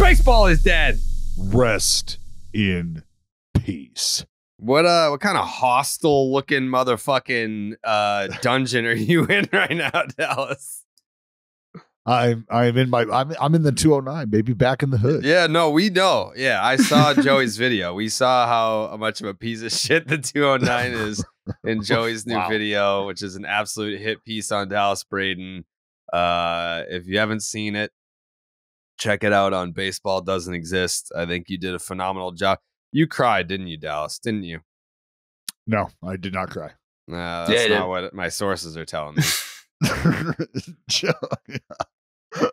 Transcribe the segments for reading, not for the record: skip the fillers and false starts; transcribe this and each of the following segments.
Baseball is dead. Rest in peace. What kind of hostile looking motherfucking dungeon are you in right now, Dallas? I'm in the 209, baby, back in the hood. Yeah, no, we know. Yeah, I saw Joey's video. We saw how much of a piece of shit the 209 is in Joey's new video, which is an absolute hit piece on Dallas Braden. If you haven't seen it, check it out on Baseball Doesn't Exist. I think you did a phenomenal job. You cried, didn't you, Dallas? Didn't you? No, I did not cry. Nah, that's not what my sources are telling me. Joe,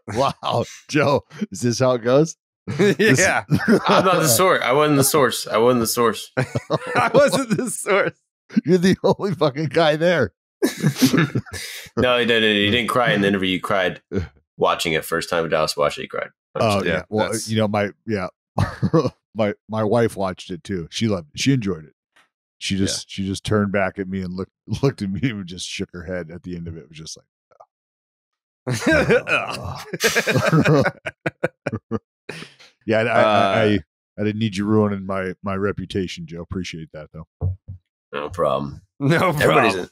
wow, Joe, is this how it goes? Yeah. I'm not the source. I wasn't the source. I wasn't the source. I wasn't the source. You're the only fucking guy there. No, he didn't cry in the interview. You cried watching it. First time Dallas watched it, he cried. Oh, yeah. Well, you know, my wife watched it too. She loved it. She enjoyed it. She just turned back at me and looked at me and just shook her head at the end of it. It was just like, yeah, I didn't need you ruining my reputation, Joe. Appreciate that though. No problem. No problem.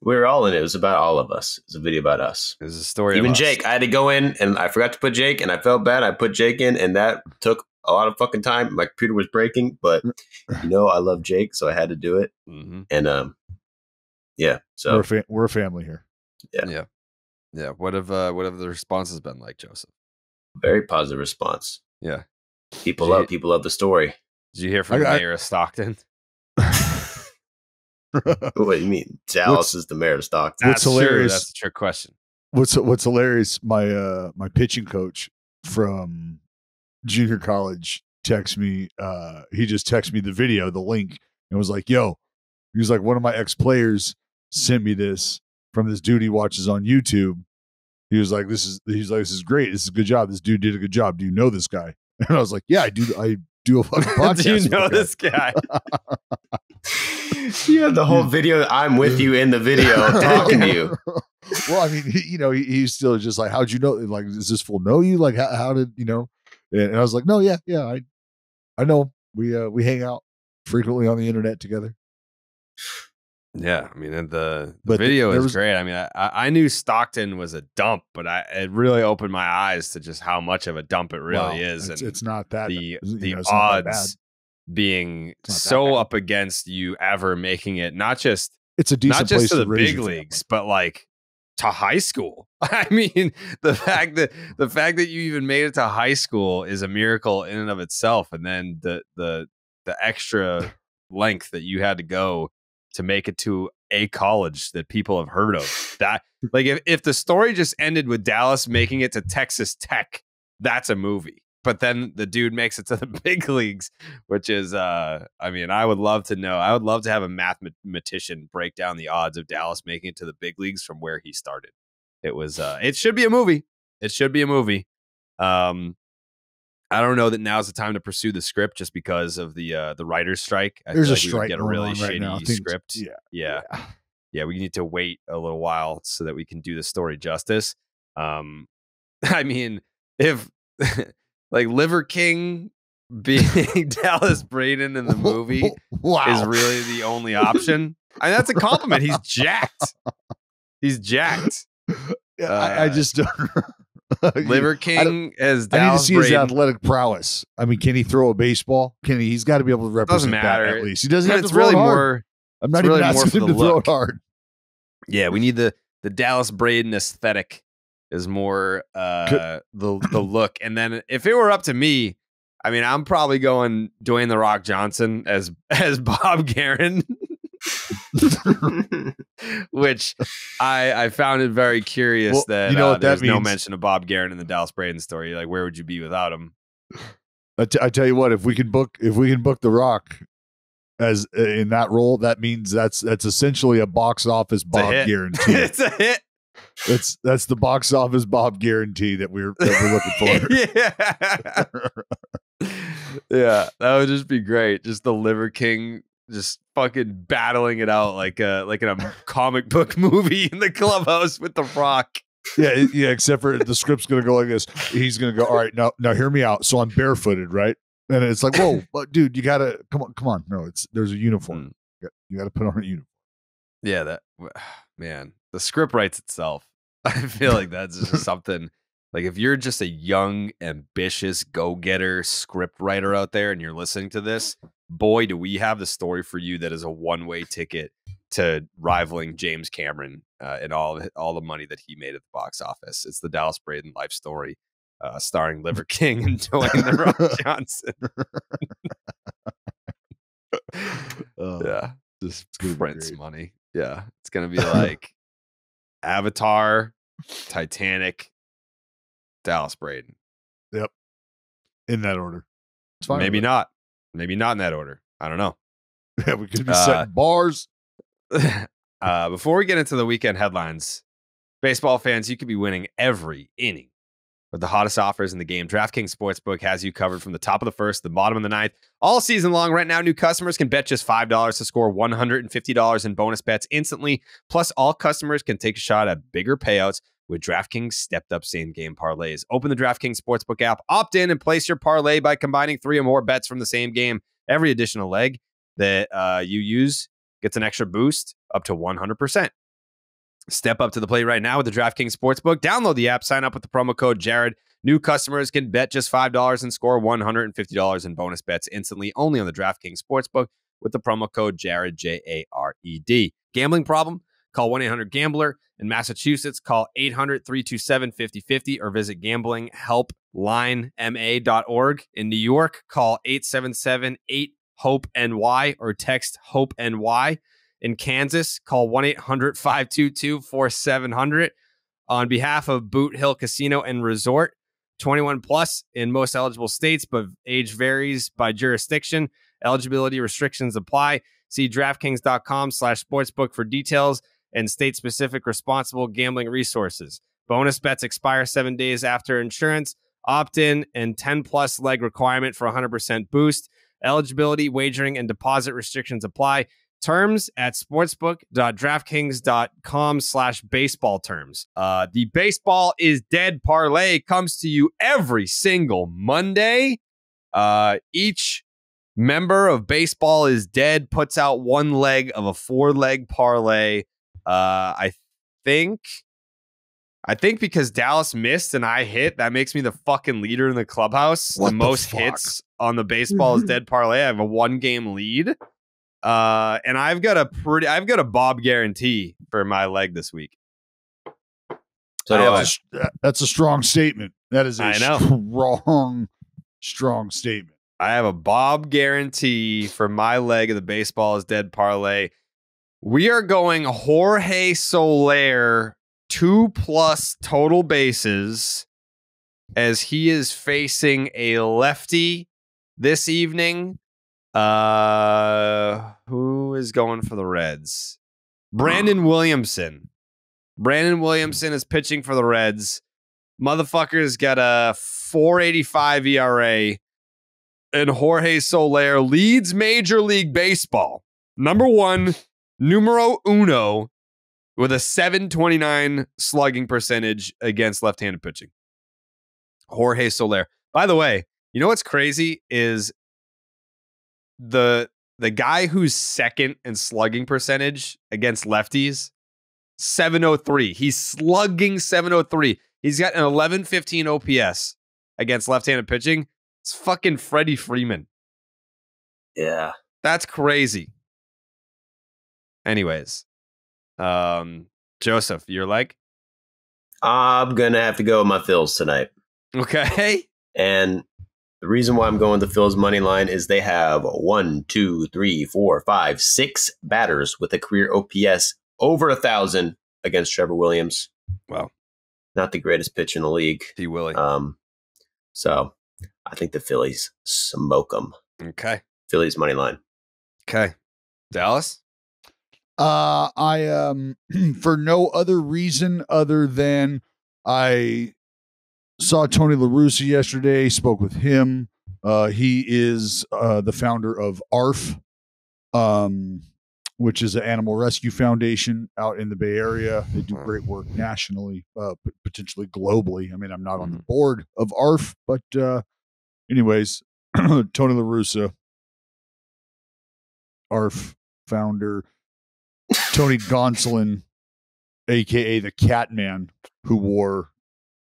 We were all in it. It was about all of us. It was a video about us. It was a story. Even of us. Jake. I had to go in and I forgot to put Jake and I felt bad. I put Jake in and that took a lot of fucking time. My computer was breaking, but you know I love Jake, so I had to do it. Mm-hmm. And yeah. So we're a family here. Yeah. What have the responses been like, Joseph? Very positive response. Yeah. People love the story. Did you hear from the mayor of Stockton? What do you mean? Dallas is the mayor of Stockton. What's hilarious? That's a trick question. What's hilarious? My pitching coach from junior college texts me. He just texted me the video, the link, and was like, "Yo," he was like, "One of my ex-players sent me this from this dude he watches on YouTube." He was like, "This is great. This is a good job. This dude did a good job. Do you know this guy?" And I was like, "Yeah, I do. I do a fucking podcast." Do you know this guy? You have the whole video. I'm with you in the video talking to you. Well, I mean, he's still just like, "How'd you know? Like, does this fool know you? Like, how did you know?" And I was like, "No, yeah, I know. We hang out frequently on the internet together." Yeah, I mean, the video is great. I mean, I knew Stockton was a dump, but it really opened my eyes to just how much of a dump it really is. It's, and it's not that the odds being so up against you ever making it, not just it's a decent place to the raise big your leagues, but like to high school. I mean, the fact that you even made it to high school is a miracle in and of itself, and then the extra length that you had to go to make it to a college that people have heard of. That, like, if the story just ended with Dallas making it to Texas Tech, that's a movie. But then the dude makes it to the big leagues, which is, I mean, I would love to know. I would love to have a mathematician break down the odds of Dallas making it to the big leagues from where he started. It should be a movie. It should be a movie. I don't know that now's the time to pursue the script just because of the writer's strike. There's a like strike get a really going on right now. shitty script. Yeah. We need to wait a little while so that we can do the story justice. I mean, if like Liver King being Dallas Braden in the movie is really the only option, I mean, that's a compliment. He's jacked. He's jacked. Yeah, I just don't. Liver King as Dallas I need to see Braden. his athletic prowess. I mean, can he throw a baseball? He's got to be able to represent that at least. He doesn't have to throw it hard. I'm not even asking him to throw it hard. Yeah, we need the Dallas Braden aesthetic is more the look. And then if it were up to me, I mean, I'm probably going Dwayne "The Rock" Johnson as Bob Guerin. Which I found it very curious that there's no mention of Bob Guerin in the Dallas Braden story. Like, where would you be without him? I tell you what, if we can book The Rock as in that role, that means that's essentially a box office Bob guarantee. It's a hit. That's the box office Bob guarantee that we're looking for. Yeah, that would just be great. Just the Liver King just fucking battling it out like in a comic book movie in the clubhouse with The Rock. Yeah, except for the script's going to go like this. He's going to go, all right, now hear me out. So I'm barefooted, right? And it's like, whoa, but dude, you got to, come on. No, there's a uniform. You got to put on a uniform. Yeah, man, the script writes itself. I feel like that's just something, like if you're just a young, ambitious, go-getter script writer out there and you're listening to this, boy, do we have the story for you that is a one-way ticket to rivaling James Cameron and all the money that he made at the box office. It's the Dallas Braden life story, starring Liver King and Dwayne The Rock Johnson. Yeah, just print some money. Yeah, it's gonna be like Avatar, Titanic, Dallas Braden. Yep, in that order. It's fine. Maybe not in that order. I don't know. Yeah, we could be setting bars. Before we get into the weekend headlines, baseball fans, you could be winning every inning with the hottest offers in the game. DraftKings Sportsbook has you covered from the top of the first to the bottom of the ninth. All season long right now, new customers can bet just $5 to score $150 in bonus bets instantly. Plus, all customers can take a shot at bigger payouts with DraftKings stepped-up same-game parlays. Open the DraftKings Sportsbook app, opt in, and place your parlay by combining 3 or more bets from the same game. Every additional leg that you use gets an extra boost up to 100%. Step up to the plate right now with the DraftKings Sportsbook. Download the app, sign up with the promo code Jared. New customers can bet just $5 and score $150 in bonus bets instantly only on the DraftKings Sportsbook with the promo code Jared, Jared. Gambling problem? Call 1-800-GAMBLER. In Massachusetts, call 800-327-5050 or visit gamblinghelplinema.org. In New York, call 877-8-HOPE-NY or text HOPE-NY. In Kansas, call 1-800-522-4700. On behalf of Boot Hill Casino and Resort, 21 plus in most eligible states, but age varies by jurisdiction. Eligibility restrictions apply. See DraftKings.com/sportsbook for details and state-specific responsible gambling resources. Bonus bets expire 7 days after insurance. Opt-in and 10-plus leg requirement for 100% boost. Eligibility, wagering, and deposit restrictions apply. Terms at sportsbook.draftkings.com/baseball terms. The Baseball is Dead parlay comes to you every single Monday. Each member of Baseball is Dead puts out one leg of a 4-leg parlay. I think because Dallas missed and I hit, that makes me the fucking leader in the clubhouse. What the most fuck? hits on the Baseball is Dead parlay. I have a 1-game lead. And I've got a Bob guarantee for my leg this week. So that's a strong statement. That is a strong statement. I have a Bob guarantee for my leg of the Baseball is Dead parlay. We are going Jorge Soler 2+ total bases as he is facing a lefty this evening. Who is going for the Reds? Brandon Williamson. Brandon Williamson is pitching for the Reds. Motherfucker's got a 4.85 ERA. And Jorge Soler leads Major League Baseball. Number 1, numero uno, with a 7.29 slugging percentage against left-handed pitching. Jorge Soler. By the way, you know what's crazy is the guy who's second in slugging percentage against lefties, 703. He's slugging 703. He's got an 1115 OPS against left-handed pitching. It's fucking Freddie Freeman. yeah. That's crazy. Anyways, Joseph, your leg? I'm going to have to go with my Phils tonight. Okay. And the reason why I'm going the Phils money line is they have 1, 2, 3, 4, 5, 6 batters with a career OPS over 1,000 against Trevor Williams. Wow. Not the greatest pitch in the league. T. Willie. So I think the Phillies smoke them. Okay. Phillies money line. Okay. Dallas? I for no other reason other than I saw Tony La Russa yesterday, spoke with him. He is the founder of ARF, which is an animal rescue foundation out in the Bay Area. They do great work nationally, potentially globally. I mean, I'm not on the board of ARF, but anyways, Tony La Russa, ARF founder, Tony Gonsolin, a.k.a. the Cat Man, who wore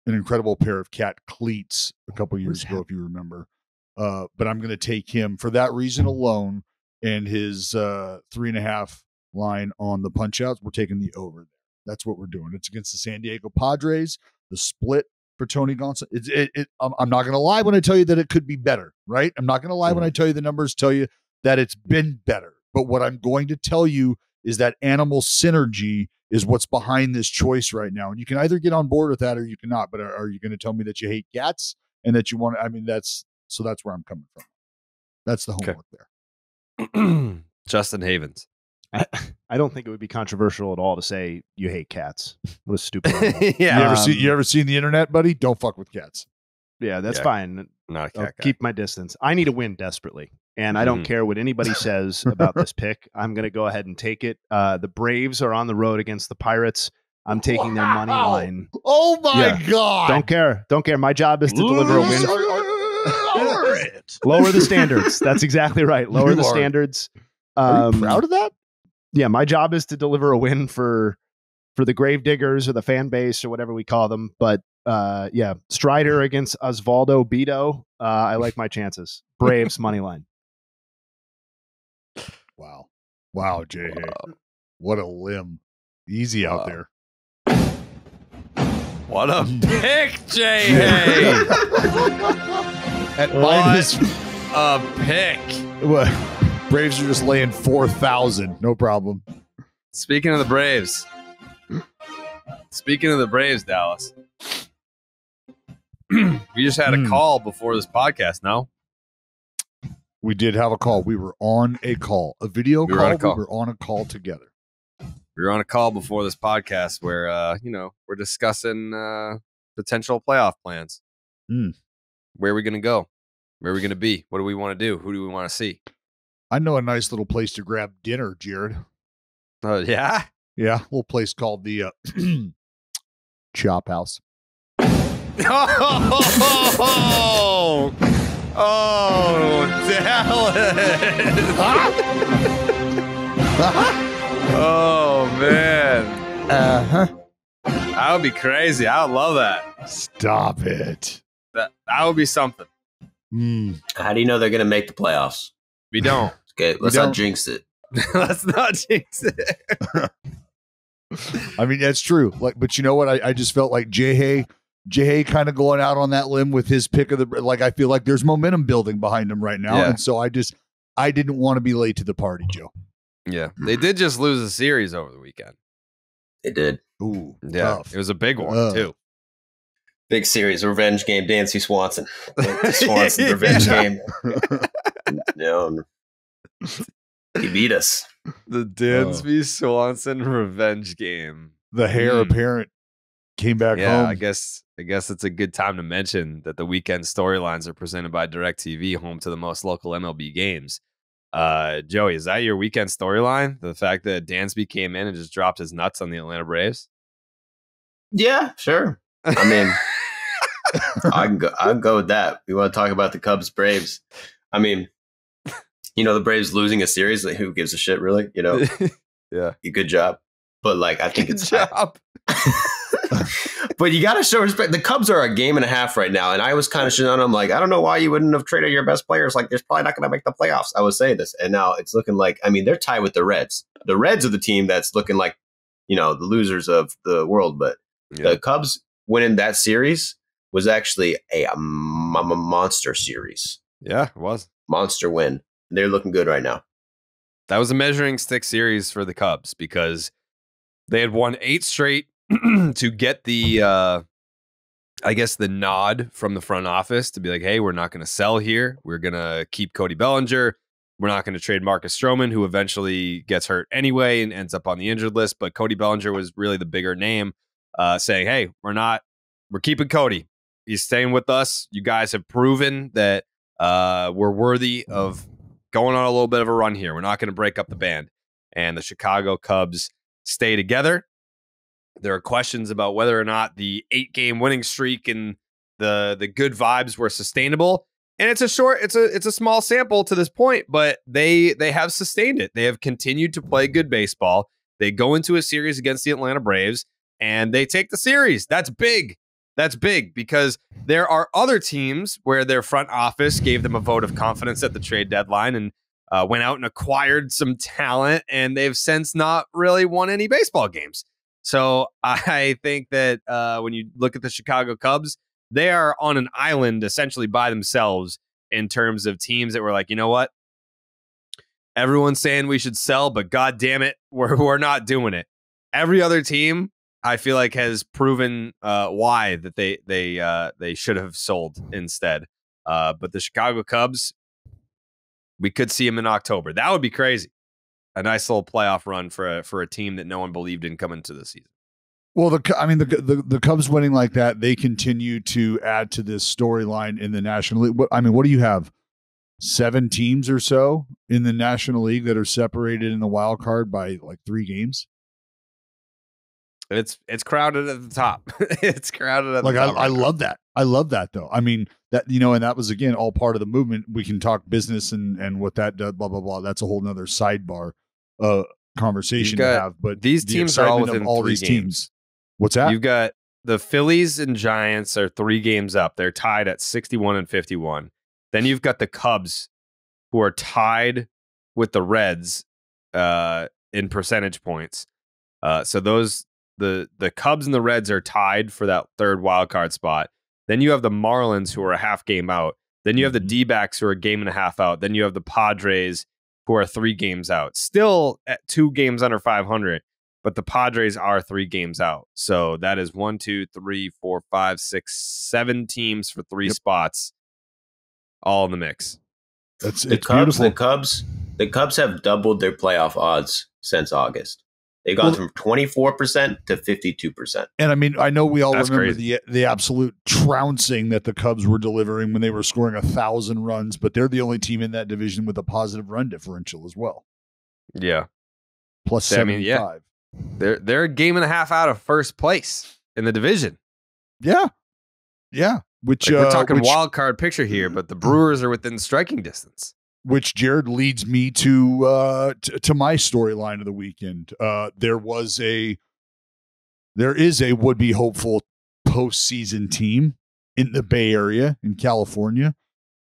an incredible pair of cat cleats a couple years ago, if you remember. But I'm going to take him for that reason alone, and his 3.5 line on the punch outs. We're taking the over there. That's what we're doing. It's against the San Diego Padres. The split for Tony Gonsolin. I'm not going to lie when I tell you that it could be better, right? I'm not going to lie when I tell you the numbers tell you that it's been better. But what I'm going to tell you is that animal synergy is what's behind this choice right now. And you can either get on board with that or you cannot. But are you going to tell me that you hate cats and that you want to, I mean, that's where I'm coming from. That's the homework there. Justin Havens. I don't think it would be controversial at all to say you hate cats. What a stupid animal. Yeah. You ever seen the internet, buddy? Don't fuck with cats. Yeah, that's fine. Not a cat I'll guy. keep my distance. I need a win desperately. And I don't care what anybody says about this pick. I'm going to go ahead and take it. The Braves are on the road against the Pirates. I'm taking their money line. Oh my God. Don't care. Don't care. My job is to deliver a win. Lower it. Lower the standards. That's exactly right. Lower the standards. Are you proud of that? Yeah, my job is to deliver a win for the Gravediggers or the fan base or whatever we call them. But yeah, Strider against Osvaldo Bido. I like my chances. Braves money line. Wow, Jay. What a limb. Easy out there. What a pick, Jay Hay. At minus a pick. What? Braves are just laying 4,000. No problem. Speaking of the Braves, Dallas, we just had a call before this podcast. No, we did have a call. We were on a call, a video call. We were on a call together. We were on a call before this podcast where, we're discussing potential playoff plans. Where are we going to go? Where are we going to be? What do we want to do? Who do we want to see? I know a nice little place to grab dinner, Jared. Oh, yeah? Yeah, a little place called the Chop House. Dallas. Oh, man. That would be crazy. I would love that. Stop it. That would be something. How do you know they're going to make the playoffs? We don't. Okay, let's not jinx it. Let's not jinx it. I mean, that's true. But you know what? I just felt like Jay Hay kind of going out on that limb with his pick of the. Like, I feel like there's momentum building behind him right now, and so I didn't want to be late to the party, Joe. Yeah, they did just lose a series over the weekend. They did. Ooh, yeah, tough. It was a big one too. Big series, revenge game. Dancy Swanson, revenge game. He beat us. The Dansby Swanson revenge game. The heir apparent came back home. I guess it's a good time to mention that the weekend storylines are presented by DIRECTV, home to the most local MLB games. Joey, is that your weekend storyline? The fact that Dansby came in and just dropped his nuts on the Atlanta Braves? Yeah, sure. I mean, I'll go with that. We want to talk about the Cubs Braves. I mean, the Braves losing a series, like, who gives a shit, really? Yeah. Good job. But I think Good job. But you got to show respect. The Cubs are a game and a half right now, and I was kind of shitting on them. Like, I don't know why you wouldn't have traded your best players. Like, they're probably not going to make the playoffs. I was saying this, and now it's looking like, I mean, they're tied with the Reds. The Reds are the team that's looking like, the losers of the world. But the Cubs winning that series was actually a monster series. Yeah, it was. Monster win. They're looking good right now. That was a measuring stick series for the Cubs because they had won 8 straight to get the, the nod from the front office to be like, hey, we're not going to sell here. We're going to keep Cody Bellinger. We're not going to trade Marcus Stroman, who eventually gets hurt anyway and ends up on the injured list. But Cody Bellinger was really the bigger name, saying, hey, we're keeping Cody. He's staying with us. You guys have proven that we're worthy of going on a little bit of a run here. We're not going to break up the band. and the Chicago Cubs stay together. There are questions about whether or not the 8-game winning streak and the good vibes were sustainable. And it's a small sample to this point, but they have sustained it. They have continued to play good baseball. They go into a series against the Atlanta Braves and they take the series. That's big. That's big because there are other teams where their front office gave them a vote of confidence at the trade deadline and went out and acquired some talent, and they've since not really won any baseball games. So I think that when you look at the Chicago Cubs, they are on an island essentially by themselves in terms of teams that were like, you know what? Everyone's saying we should sell, but God damn it, we're not doing it. Every other team, I feel like, has proven why that they should have sold instead. But the Chicago Cubs, we could see them in October. That would be crazy. A nice little playoff run for a team that no one believed in coming into the season. Well, the Cubs winning like that, they continue to add to this storyline in the National League. What do you have? 7 teams or so in the National League that are separated in the wild card by like 3 games. It's crowded at the top. It's crowded at the top. I love that. I love that though. I mean that, and that was again all part of the movement. We can talk business and what that does, blah blah blah. That's a whole nother sidebar conversation to have. But these teams are all within all 3 these games. Teams. What's that? You've got the Phillies and Giants are 3 games up. They're tied at 61 and 51. Then you've got the Cubs, who are tied with the Reds in percentage points. So the Cubs and the Reds are tied for that 3rd wild card spot. Then you have the Marlins, who are a half game out. Then you have the D-backs, who are a game and a half out. Then you have the Padres, who are 3 games out. Still at 2 games under 500, but the Padres are 3 games out. So that is 1, 2, 3, 4, 5, 6, 7 teams for 3 spots, all in the mix. The Cubs have doubled their playoff odds since August. They've gone from 24% to 52%. And I mean, I know we all That's remember crazy. the absolute trouncing that the Cubs were delivering when they were scoring 1,000 runs, but they're the only team in that division with a positive run differential as well. Yeah. Plus 75. They're a game and a half out of first place in the division. Yeah. Yeah. Which we're talking wild card picture here, but the Brewers are within striking distance. Which, Jared, leads me to my storyline of the weekend. There is a would-be hopeful postseason team in the Bay Area in California,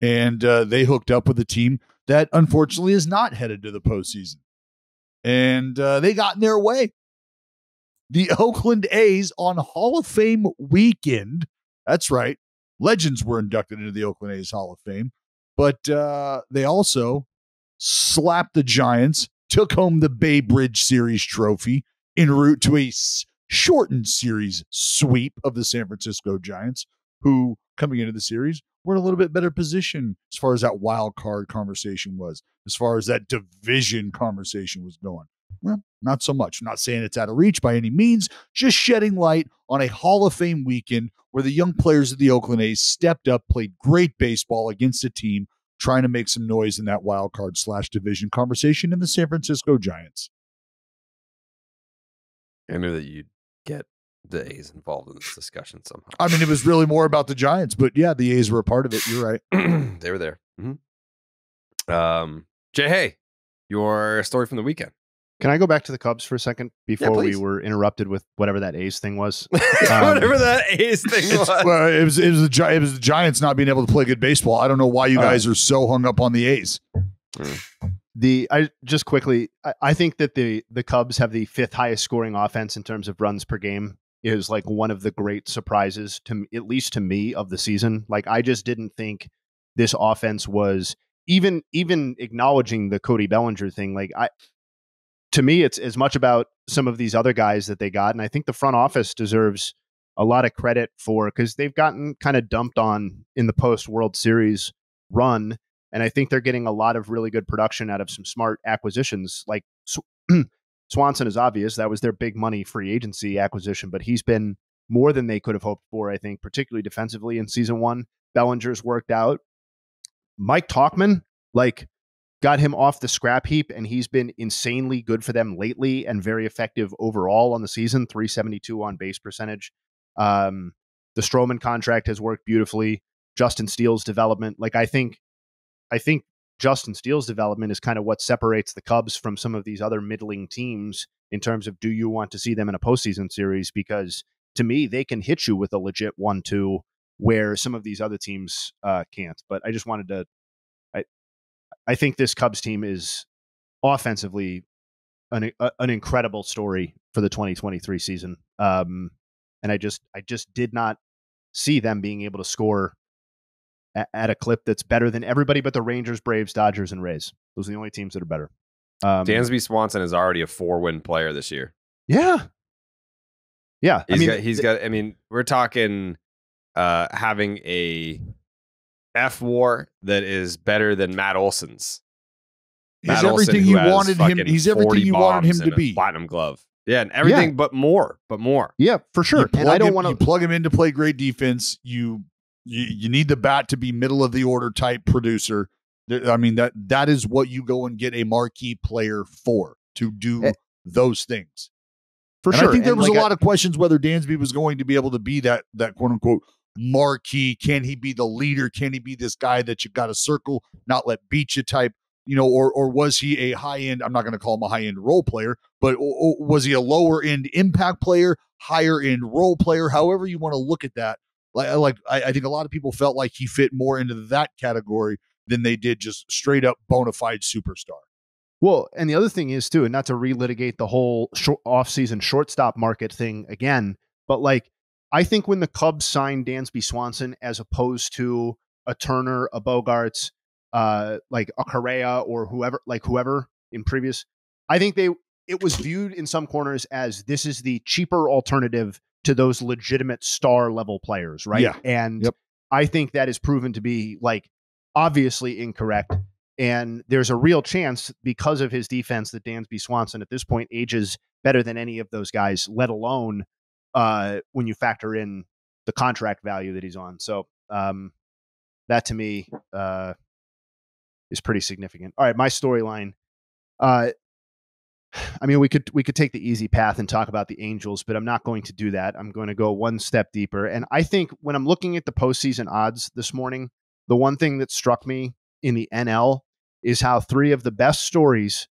and they hooked up with a team that unfortunately is not headed to the postseason, and they got in their way. The Oakland A's on Hall of Fame weekend. That's right. Legends were inducted into the Oakland A's Hall of Fame. But they also slapped the Giants, took home the Bay Bridge Series trophy en route to a shortened series sweep of the San Francisco Giants, who, coming into the series, were in a little bit better position as far as that wild card conversation was, as far as that division conversation was going. Well, not so much. I'm not saying it's out of reach by any means, just shedding light on a Hall of Fame weekend where the young players of the Oakland A's stepped up, played great baseball against a team trying to make some noise in that wild card / division conversation in the San Francisco Giants. I knew that you'd get the A's involved in this discussion somehow. I mean, it was really more about the Giants, but yeah, the A's were a part of it. You're right. They were there. Mm-hmm. Jay, hey, your story from the weekend. Can I go back to the Cubs for a second before we please. were interrupted with whatever that A's thing was? Whatever that A's thing was. Well, it was the Giants not being able to play good baseball. I don't know why you guys are so hung up on the A's. I think that the Cubs have the 5th highest scoring offense in terms of runs per game. Is like one of the great surprises at least to me of the season. Like, I just didn't think this offense was even acknowledging the Cody Bellinger thing. To me, it's as much about some of these other guys that they got. And I think the front office deserves a lot of credit because they've gotten kind of dumped on in the post-World Series run. And I think they're getting a lot of really good production out of some smart acquisitions. Like Swanson is obvious. That was their big money free agency acquisition, but he's been more than they could have hoped for, I think, particularly defensively in season 1. Bellinger's worked out. Mike Tauchman, got him off the scrap heap, and he's been insanely good for them lately and very effective overall on the season. 372 on base percentage. The Stroman contract has worked beautifully. Justin Steele's development, like I think Justin Steele's development is kind of what separates the Cubs from some of these other middling teams in terms of, do you want to see them in a postseason series? Because to me, they can hit you with a legit 1-2 where some of these other teams can't. But I just wanted to, I think this Cubs team is offensively an incredible story for the 2023 season. And I just did not see them being able to score at a clip that's better than everybody but the Rangers, Braves, Dodgers, and Rays. Those are the only teams that are better. Dansby Swanson is already a 4-win player this year. Yeah. Yeah. He's got, I mean, we're talking having a F WAR that is better than Matt Olson's. He's everything you wanted him. He's everything you wanted him to be. Platinum glove. Yeah, and everything but more. Yeah, for sure. And I don't want to plug him in to play great defense. You need the bat to be middle of the order type producer. I mean, that is what you go and get a marquee player for, to do those things. For and sure. I think there was a lot of questions whether Dansby was going to be able to be that quote unquote marquee. Can he be the leader? Can he be this guy that you got to circle, not let beat you type? You know, or was he a high end? I'm not going to call him a high end role player, but was he a lower end impact player, higher end role player? However you want to look at that. I think a lot of people felt like he fit more into that category than they did just straight up bona fide superstar. Well, and the other thing is too, and not to relitigate the whole off-season shortstop market thing again, but like I think when the Cubs signed Dansby Swanson as opposed to a Turner, a Bogarts, like a Correa or whoever in previous, I think it was viewed in some corners as this is the cheaper alternative to those legitimate star level players, right? Yeah. And I think that is proven to be like obviously incorrect. And there's a real chance because of his defense that Dansby Swanson at this point ages better than any of those guys, let alone when you factor in the contract value that he's on. So that to me is pretty significant. All right, my storyline. I mean, we could take the easy path and talk about the Angels, but I'm not going to do that. I'm going to go one step deeper. And I think when I'm looking at the postseason odds this morning, the one thing that struck me in the NL is how three of the best stories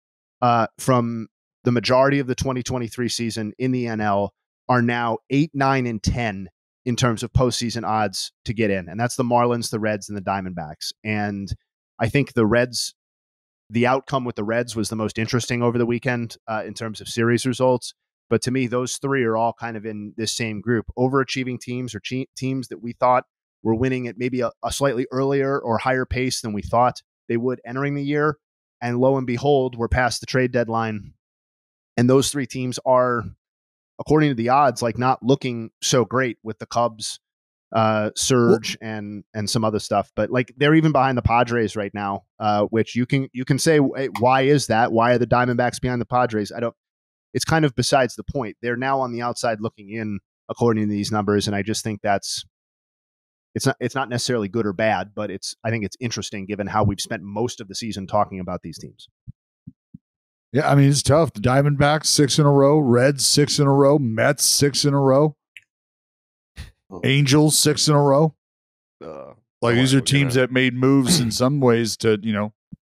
from the majority of the 2023 season in the NL are now 8, 9, and 10 in terms of postseason odds to get in. And that's the Marlins, the Reds, and the Diamondbacks. And I think the outcome with the Reds was the most interesting over the weekend in terms of series results. But to me, those three are all kind of in this same group. Overachieving teams or teams that we thought were winning at maybe a slightly earlier or higher pace than we thought they would entering the year. And lo and behold, we're past the trade deadline. And those three teams are, according to the odds, like not looking so great with the Cubs surge and some other stuff, but like they're even behind the Padres right now, which you can say, hey, why is that? Why are the Diamondbacks behind the Padres? It's kind of besides the point. They're now on the outside looking in according to these numbers, and I just think it's not necessarily good or bad, but I think it's interesting given how we've spent most of the season talking about these teams. Yeah, I mean, it's tough. The Diamondbacks 6 in a row, Reds 6 in a row, Mets 6 in a row. Angels 6 in a row. These are teams that made moves in some ways to,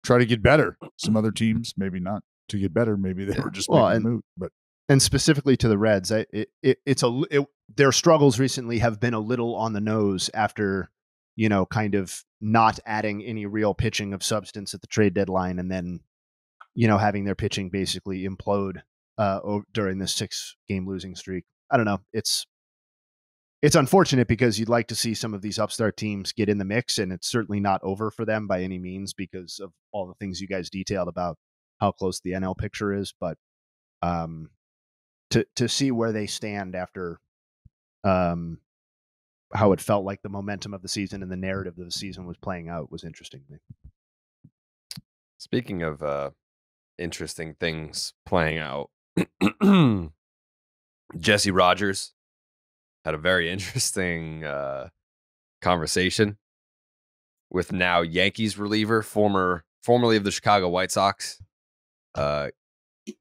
try to get better. Some other teams, maybe not to get better. Maybe they were just making a move. And specifically to the Reds, their struggles recently have been a little on the nose after, kind of not adding any real pitching of substance at the trade deadline, and then, having their pitching basically implode during this 6-game losing streak. I don't know. It's unfortunate because you'd like to see some of these upstart teams get in the mix, and it's certainly not over for them by any means because of all the things you guys detailed about how close the NL picture is. But to see where they stand after how it felt like the momentum of the season and the narrative of the season was playing out was interesting to me. Speaking of interesting things playing out, Jesse Rogers had a very interesting conversation with now Yankees reliever, former formerly of the Chicago White Sox,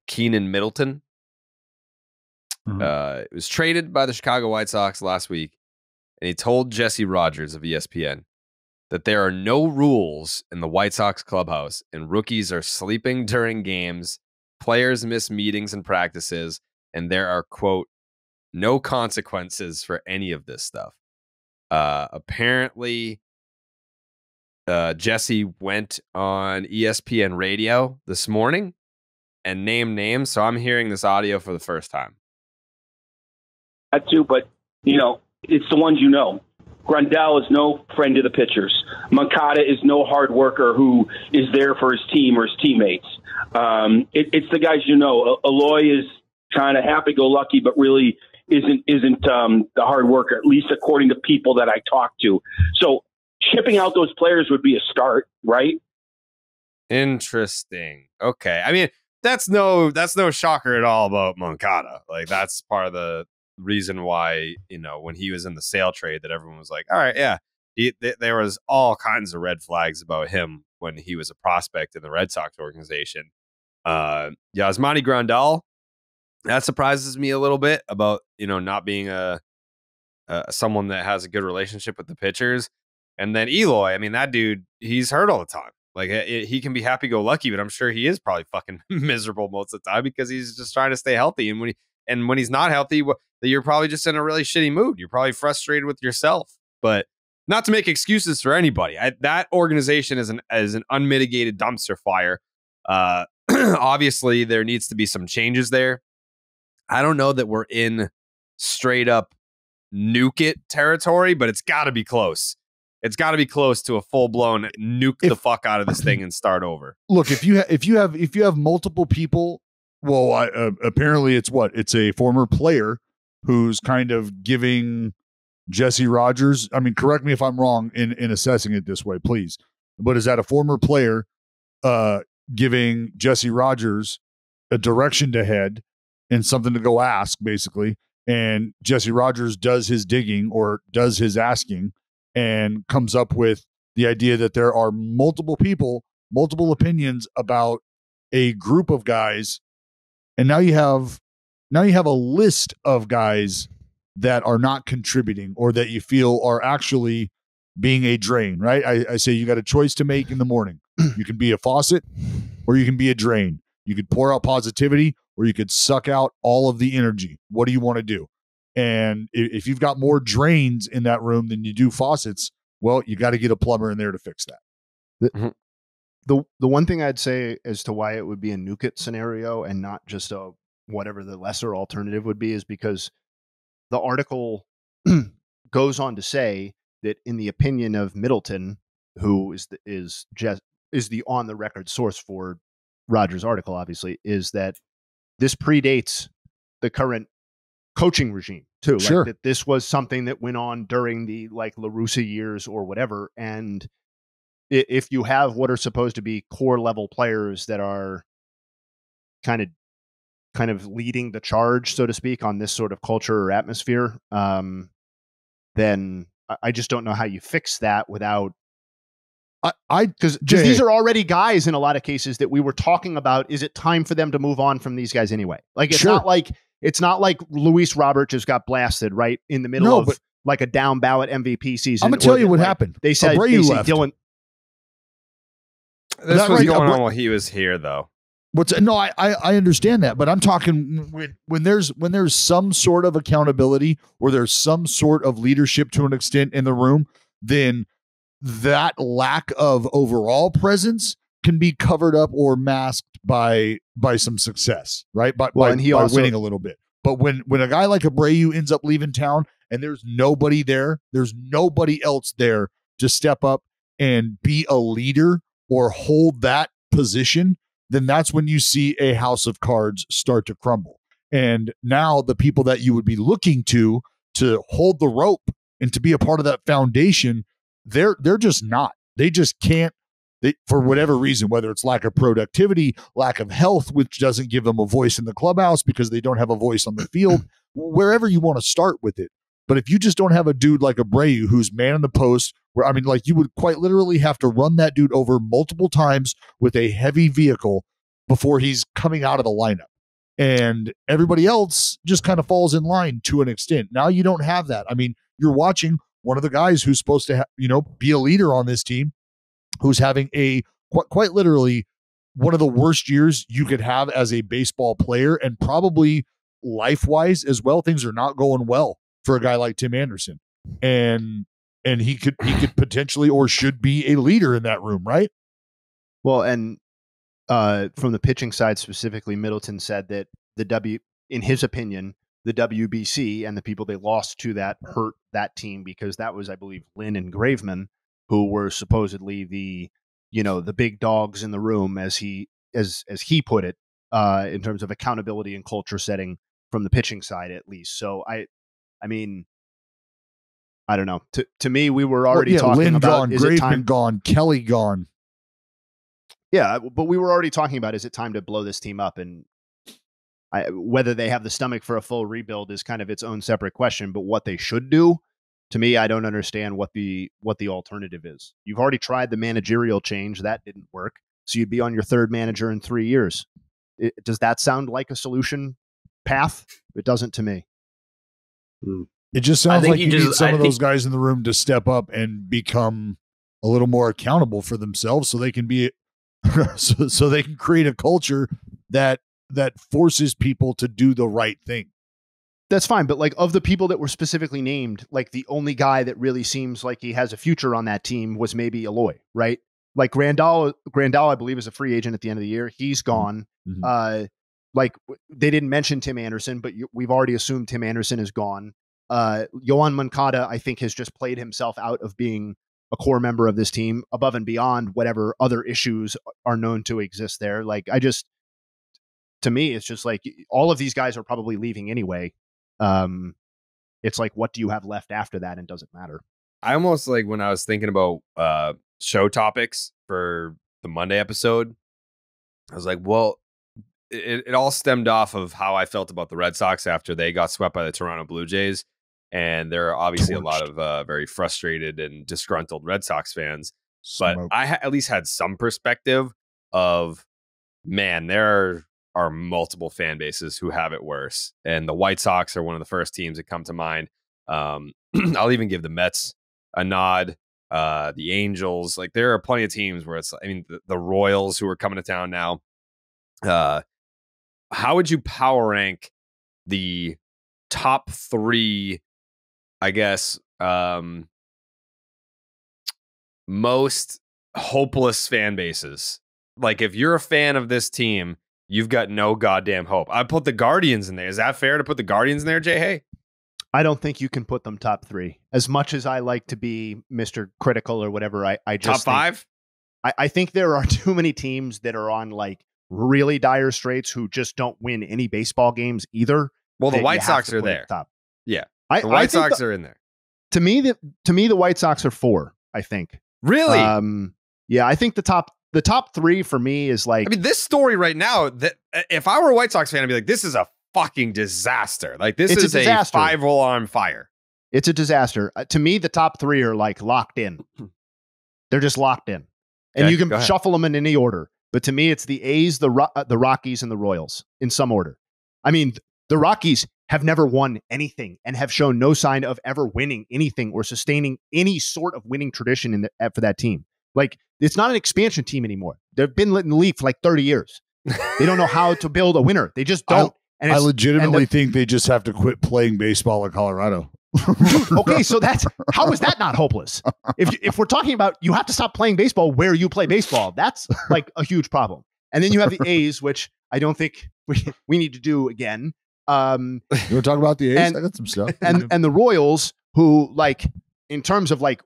Keenan Middleton. It was traded by the Chicago White Sox last week, and he told Jesse Rogers of ESPN that there are no rules in the White Sox clubhouse, and rookies are sleeping during games, players miss meetings and practices, and there are, quote, no consequences for any of this stuff. Apparently, Jesse went on ESPN radio this morning and named names, so I'm hearing this audio for the first time. That too, but, it's the ones Grandal is no friend to the pitchers. Moncada is no hard worker who is there for his team or his teammates. It's the guys Eloy is kind of happy-go-lucky, but really isn't the hard worker, at least according to people that I talk to. So shipping out those players would be a start, right? Interesting. Okay. I mean, that's no shocker at all about Moncada. Like, that's part of the reason why, when he was in the sale trade, that everyone was like, all right, yeah, there was all kinds of red flags about him when he was a prospect in the Red Sox organization. Yasmani Grandal, that surprises me a little bit about, not being someone that has a good relationship with the pitchers. And then Eloy, I mean, that dude, he's hurt all the time. Like, he can be happy-go-lucky, but I'm sure he is probably fucking miserable most of the time because he's just trying to stay healthy. And when he's not healthy, you're probably just in a really shitty mood. You're probably frustrated with yourself. But not to make excuses for anybody. That organization is an unmitigated dumpster fire. Obviously, there needs to be some changes there. I don't know that we're in straight up nuke it territory, but it's got to be close. It's got to be close to a full blown nuke the fuck out of this thing and start over. Look, if you have multiple people. Well, apparently it's a former player who's kind of giving Jesse Rogers. I mean, correct me if I'm wrong in assessing it this way, please. But is that a former player giving Jesse Rogers a direction to head and something to go ask, basically? And Jesse Rogers does his digging or does his asking and comes up with the idea that there are multiple people, multiple opinions about a group of guys. And now you have a list of guys that are not contributing or that you feel are actually being a drain, right? I say you got a choice to make in the morning. You can be a faucet or you can be a drain. You could pour out positivity or you could suck out all of the energy. What do you want to do? And if you've got more drains in that room than you do faucets, well, you got to get a plumber in there to fix that. The one thing I'd say as to why it would be a nuke it scenario and not just a whatever the lesser alternative would be is because the article goes on to say that in the opinion of Middleton, who is the on the record source for Rogers' article, obviously, is that this predates the current coaching regime too. Sure. Like that this was something that went on during the La Russa years or whatever, and if you have what are supposed to be core level players that are kind of leading the charge, so to speak, on this sort of culture or atmosphere, then I just don't know how you fix that without. Because these are already guys in a lot of cases that we were talking about. Is it time for them to move on from these guys anyway? Like it's not like Luis Robert just got blasted right in the middle of like a down ballot MVP season. I'm gonna tell you what happened. They said left. Dylan. This was going on while he was here, though. I understand that, but I'm talking when there's some sort of accountability or there's some sort of leadership to an extent in the room, then that lack of overall presence can be covered up or masked by some success, right? By winning a little bit. But when a guy like Abreu ends up leaving town and there's nobody there, there's nobody else there to step up and be a leader or hold that position, then that's when you see a house of cards start to crumble. And now the people that you would be looking to hold the rope and to be a part of that foundation, they're just not. They just can't. For whatever reason, whether it's lack of productivity, lack of health, which doesn't give them a voice in the clubhouse because they don't have a voice on the field, wherever you want to start with it. But if you just don't have a dude like Abreu who's man in the post, where, I mean, like, you would quite literally have to run that dude over multiple times with a heavy vehicle before he's coming out of the lineup. And everybody else just kind of falls in line to an extent. Now you don't have that. I mean, you're watching one of the guys who's supposed to, be a leader on this team, who's having a quite literally one of the worst years you could have as a baseball player, and probably life-wise as well. Things are not going well for a guy like Tim Anderson. And he could potentially, or should be, a leader in that room, right? Well, and from the pitching side specifically, Middleton said that in his opinion, the WBC and the people they lost to that hurt that team, because that was, I believe, Lynn and Graveman, who were supposedly the big dogs in the room, as he put it, in terms of accountability and culture setting from the pitching side, at least. So I mean, I don't know. To me, we were already talking Lynn about gone, Graveman gone, Kelly gone. Yeah, but we were already talking about, is it time to blow this team up? And whether they have the stomach for a full rebuild is kind of its own separate question. But what they should do, to me, I don't understand what the alternative is. You've already tried the managerial change. That didn't work. So you'd be on your third manager in 3 years. Does that sound like a solution path? It doesn't to me. It just sounds like you need some of those guys in the room to step up and become a little more accountable for themselves, so they can be so they can create a culture that forces people to do the right thing. That's fine, but like, of the people that were specifically named, like, the only guy that really seems like he has a future on that team was maybe Eloy, right? Like Grandal, I believe, is a free agent at the end of the year. He's gone. Mm-hmm. Like, they didn't mention Tim Anderson, but we've already assumed Tim Anderson is gone. Yohan Moncada, I think, has just played himself out of being a core member of this team, above and beyond whatever other issues are known to exist there. Like, to me, it's just like, all of these guys are probably leaving anyway. It's like, what do you have left after that? And does it matter? I almost, like, when I was thinking about show topics for the Monday episode, I was like, well, it all stemmed off of how I felt about the Red Sox after they got swept by the Toronto Blue Jays. And there are obviously a lot of very frustrated and disgruntled Red Sox fans. But I at least had some perspective of, man, there are multiple fan bases who have it worse. And the White Sox are one of the first teams that come to mind. I'll even give the Mets a nod. The Angels, like, there are plenty of teams where it's, I mean, the Royals, who are coming to town now. How would you power rank the top three, I guess, most hopeless fan bases? Like, if you're a fan of this team, you've got no goddamn hope. I put the Guardians in there. Is that fair to put the Guardians in there, Jay Hay? I don't think you can put them top three. As much as I like to be Mr. Critical or whatever, I just top five? I think there are too many teams that are on, like, really dire straits who just don't win any baseball games either. Well, the White Sox are there. Top. Yeah. The White Sox are in there. To me, the White Sox are 4, I think. Really? Yeah, I think the top 3 for me is, like, I mean, this story right now, that if I were a White Sox fan, I'd be like, this is a fucking disaster. Like, this is a 5-alarm fire. It's a disaster. To me, the top 3 are, like, locked in. They're just locked in. And you can shuffle them in any order. But to me, it's the A's, the Rockies, and the Royals in some order. I mean, the Rockies have never won anything and have shown no sign of ever winning anything or sustaining any sort of winning tradition for that team. Like, it's not an expansion team anymore. They've been in the league for like 30 years. They don't know how to build a winner. They just don't. I legitimately think they just have to quit playing baseball in Colorado. Okay, so how is that not hopeless? If we're talking about, you have to stop playing baseball where you play baseball, that's like a huge problem. And then you have the A's, which I don't think we need to do again. You want to talk about the A's? I got some stuff. And the Royals, who, like, in terms of, like,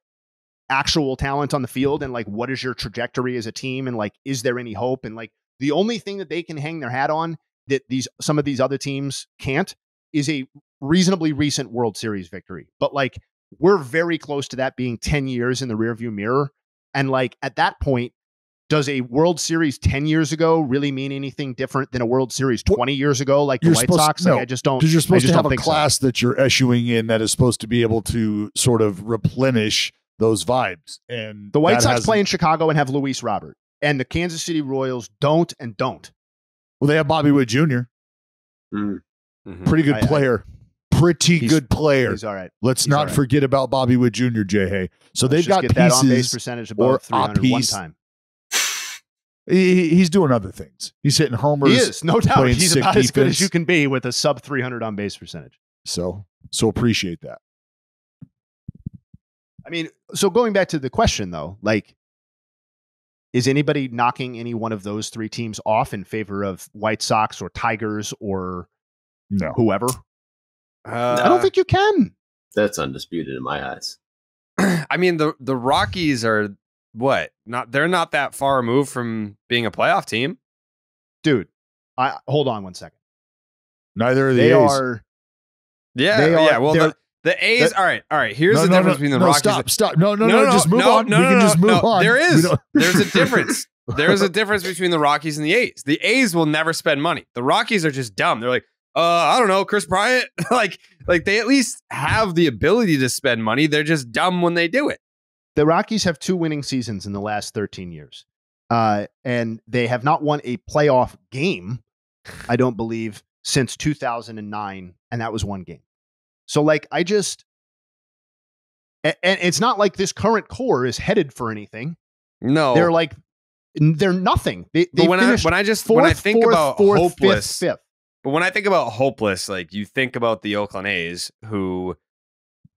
actual talent on the field and, like, what is your trajectory as a team, and, like, is there any hope? And, like, the only thing that they can hang their hat on that some of these other teams can't is a reasonably recent World Series victory. But, like, we're very close to that being 10 years in the rearview mirror. And, like, at that point, does a World Series 10 years ago really mean anything different than a World Series 20 years ago, like the White Sox? No, like, I just don't. Because you're supposed to have a class that you're issuing in that is supposed to be able to sort of replenish those vibes. And The White that Sox hasn't- play in Chicago and have Luis Robert, and the Kansas City Royals don't and don't. Well, they have Bobby Witt Jr. Mm. Mhm. Pretty good player. Pretty He's- good player. He's all right. Let's he's not all right. forget about Bobby Witt Jr., Jay Hay. So Let's they've just got get that on base pieces. percentage or above 300 one piece. time. He's doing other things. He's hitting homers. He is, no doubt. playing He's sick about as good as defense. you can be with a sub 300 on base percentage. So appreciate that. I mean, so going back to the question though, like, is anybody knocking any one of those three teams off in favor of White Sox or Tigers or No. whoever? Uh, I don't think you can. That's undisputed in my eyes. I mean, the Rockies are what? They're not that far removed from being a playoff team. Dude, hold on one second. Neither are the They A's. are Yeah, They are- yeah. Well, they're- the A's. All right. Here's No, the no, difference no, between the no, Rockies. Stop. No, just move on. We can just move on. There We is. don't- There's a difference. There's a difference between the Rockies and the A's. The A's will never spend money. The Rockies are just dumb. They're like, I don't know, Chris Bryant. like they at least have the ability to spend money. They're just dumb when they do it. the Rockies have 2 winning seasons in the last 13 years. And they have not won a playoff game, I don't believe, since 2009. And that was 1 game. So, like, and it's not like this current core is headed for anything. No, They're nothing. They but when finished I think about hopeless, fifth. but when I think about hopeless, like you think about the Oakland A's, who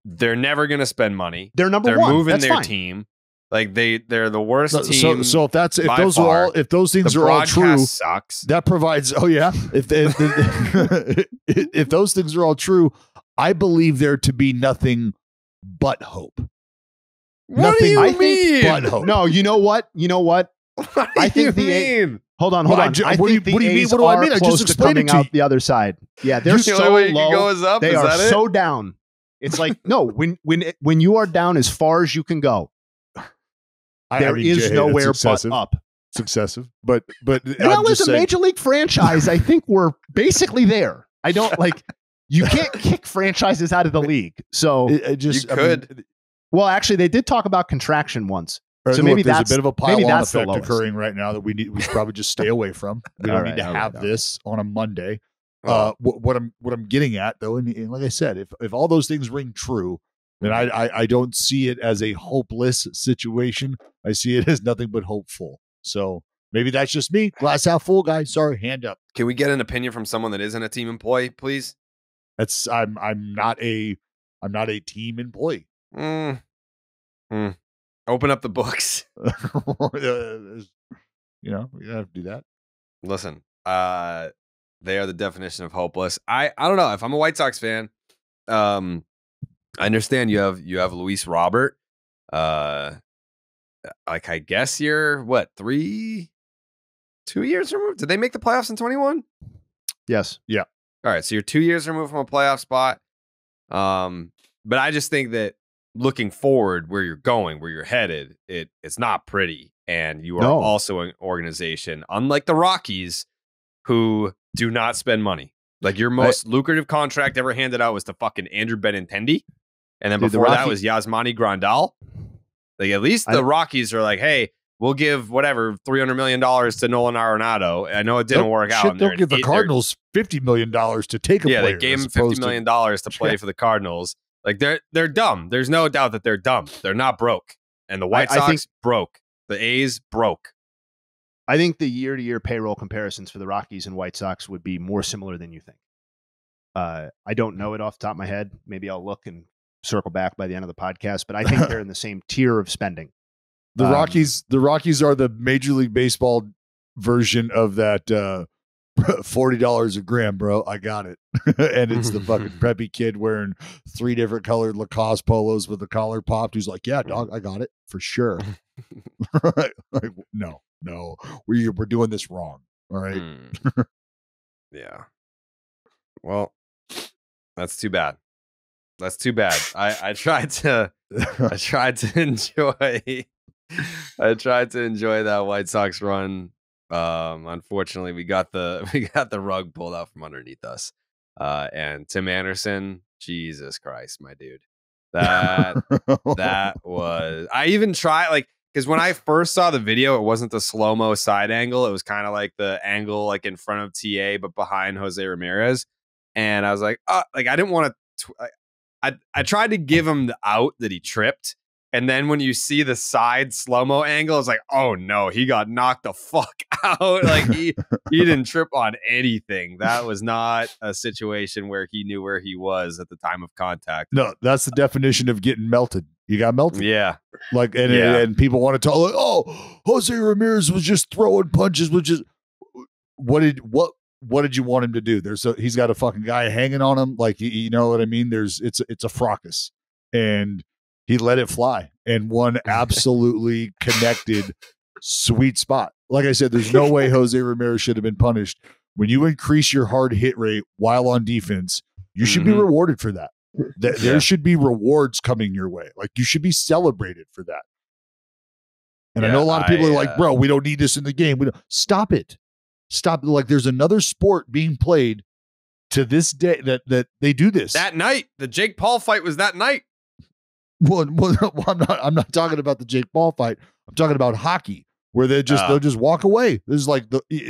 they're never going to spend money. They're number They're one. moving That's their fine. team. Like they're the worst team. So if by those far. are all, if those things The are all broadcast true, sucks. that provides. Oh yeah, if those things are all true, I believe there to be nothing but hope. What do you Nothing mean? but hope. No, you know what? What I do you think the mean? Hold on. What I do you think the mean? A's What do I are mean? I just close to explained it coming to out you. the other side. Yeah, they're The only so way you low. can go is up. They is are that it? so down. It's like no, when you are down as far as you can go, there is Jay, nowhere that's but excessive. up. It's excessive, but Well, I'm as just a saying, major league franchise, I think we're basically there. I don't like. You can't kick franchises out of the league. So, it just You could. well, actually, they did talk about contraction once. So look, maybe there's that's a bit of a maybe pile-on that's the effect lowest. occurring right now that we should probably just stay away from. We don't need to have this on a Monday. Oh. What I'm getting at though, and like I said, if all those things ring true, then I don't see it as a hopeless situation. I see it as nothing but hopeful. So maybe that's just me. Glass half full, guy. Sorry, hand up. Can we get an opinion from someone that isn't a team employee, please? That's I'm not a team employee. Open up the books. You know, you have to do that. Listen, they are the definition of hopeless. I don't know. If I'm a White Sox fan, I understand you have Luis Robert. Like I guess you're what 2 years removed? Did they make the playoffs in 21? Yes. All right, so you're 2 years removed from a playoff spot. But I just think that looking forward, where you're going, where you're headed, it's not pretty, and you are also an organization, unlike the Rockies, who do not spend money. Like your most lucrative contract ever handed out was to fucking Andrew Benintendi, and then before that was Yasmani Grandal. Like at least the Rockies are like, hey, we'll give whatever $300 million to Nolan Arenado. I know it didn't work out. They'll give the Cardinals $50 million to take a player. Yeah, they gave him $50 million to play for the Cardinals. Like they're dumb. There's no doubt that they're dumb. They're not broke. And the White Sox broke. The A's broke. I think the year-to-year payroll comparisons for the Rockies and White Sox would be more similar than you think. I don't know it off the top of my head. Maybe I'll look and circle back by the end of the podcast, but I think they're in the same tier of spending. The Rockies are the Major League Baseball version of that $40 a gram, bro. I got it. And it's the fucking preppy kid wearing 3 different colored Lacoste polos with the collar popped who's like, yeah, dog, I got it for sure. Like, no, we're doing this wrong. All right. Yeah. Well, that's too bad. That's too bad. I tried to enjoy that White Sox run. Unfortunately, we got the rug pulled out from underneath us. And Tim Anderson, Jesus Christ, my dude. That was. I even tried like because when I first saw the video, it wasn't the slow-mo side angle. It was kind of like the angle like in front of TA but behind José Ramírez, and I was like, like I didn't want to. I tried to give him the out that he tripped. And then when you see the side slow-mo angle, it's like, oh no, he got knocked the fuck out. Like he didn't trip on anything. That was not a situation where he knew where he was at the time of contact. No, that's the definition of getting melted. You got melted. Yeah. Like, and people want to talk like, oh, José Ramírez was just throwing punches, what did you want him to do? He's got a fucking guy hanging on him. Like, you know what I mean? It's a fracas. And he let it fly and one absolutely connected sweet spot. Like I said, there's no way José Ramírez should have been punished. When you increase your hard hit rate while on defense, you should be rewarded for that. There should be rewards coming your way. Like you should be celebrated for that. And I know a lot of people are like, bro, we don't need this in the game. Stop it. Stop. Like there's another sport being played to this day that they do this. That night, the Jake Paul fight was that night. Well, I'm not talking about the Jake Paul fight. I'm talking about hockey, where they'll just walk away. This is like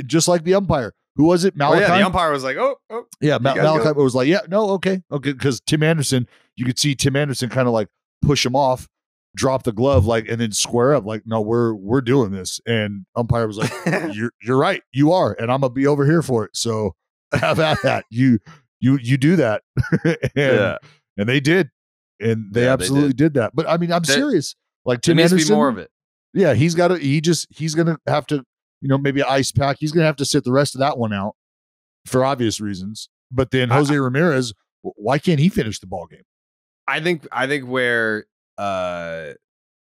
just like the umpire. Who was it? Malachi. The umpire was like, oh. Yeah, Malachi was like, yeah, no, okay, because Tim Anderson, you could see Tim Anderson kind of like push him off, drop the glove, like, and then square up, like, no, we're doing this. And umpire was like, you're right, you are, and I'm gonna be over here for it. So have at that. You do that, and they did. And they absolutely did that. But I mean, I'm serious. Like Tim Anderson, needs to be more of it. Yeah, he's gonna have to, maybe an ice pack. He's gonna have to sit the rest of that one out for obvious reasons. But then José Ramírez, why can't he finish the ball game? I think where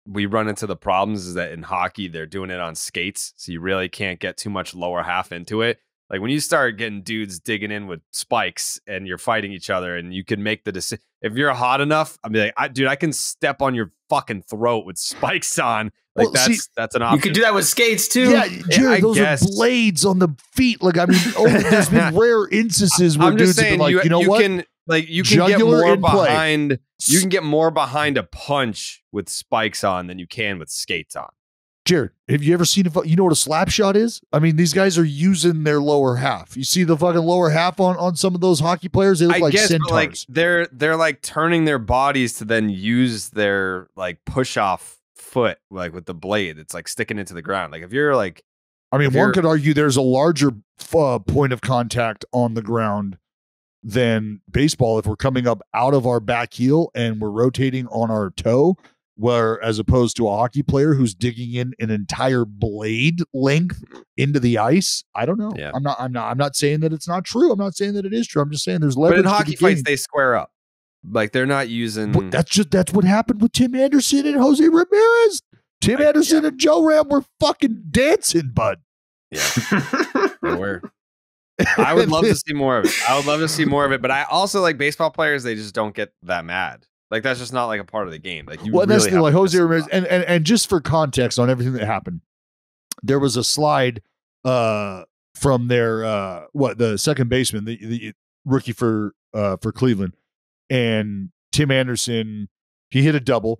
we run into the problems is that in hockey they're doing it on skates, so you really can't get too much lower half into it. Like when you start getting dudes digging in with spikes and you're fighting each other and you can make the decision. If you're hot enough, I'll be like, I can step on your fucking throat with spikes on. Like that's an option. You could do that with skates too. Yeah, Jared, those are blades on the feet. Like, I mean, there's been rare instances where dudes have been like, you can get more behind. You can get more behind a punch with spikes on than you can with skates on. Jared, have you ever seen you know what a slap shot is? I mean, these guys are using their lower half. You see the fucking lower half on some of those hockey players? They look like centaurs. Like they're like turning their bodies to then use their like push off foot, like with the blade. It's like sticking into the ground. Like if you're like, I mean, one could argue there's a larger point of contact on the ground than baseball if we're coming up out of our back heel and we're rotating on our toe. Where as opposed to a hockey player who's digging in an entire blade length into the ice, I don't know. Yeah. I'm not saying that it's not true. I'm not saying that it is true. I'm just saying there's leverage. But in hockey fights, they square up. Like they're not using. But that's what happened with Tim Anderson and José Ramírez. Tim Anderson and Joe Ram were fucking dancing, bud. Yeah, I would love to see more of it. But I also like baseball players. They just don't get that mad. Like that's just not like a part of the game. Like you that's like José Ramírez, and just for context on everything that happened, there was a slide from their the second baseman, the rookie for Cleveland, and Tim Anderson, he hit a double,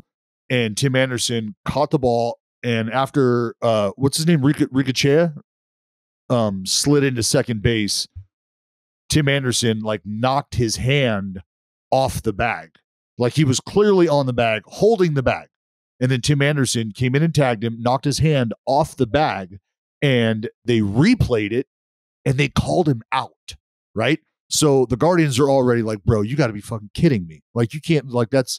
and Tim Anderson caught the ball, and after what's his name, Ricochet, slid into second base. Tim Anderson like knocked his hand off the bag. Like he was clearly on the bag, holding the bag. And then Tim Anderson came in and tagged him, knocked his hand off the bag, and they replayed it and they called him out, right? So the Guardians are already like, bro, you got to be fucking kidding me. Like you can't, like that's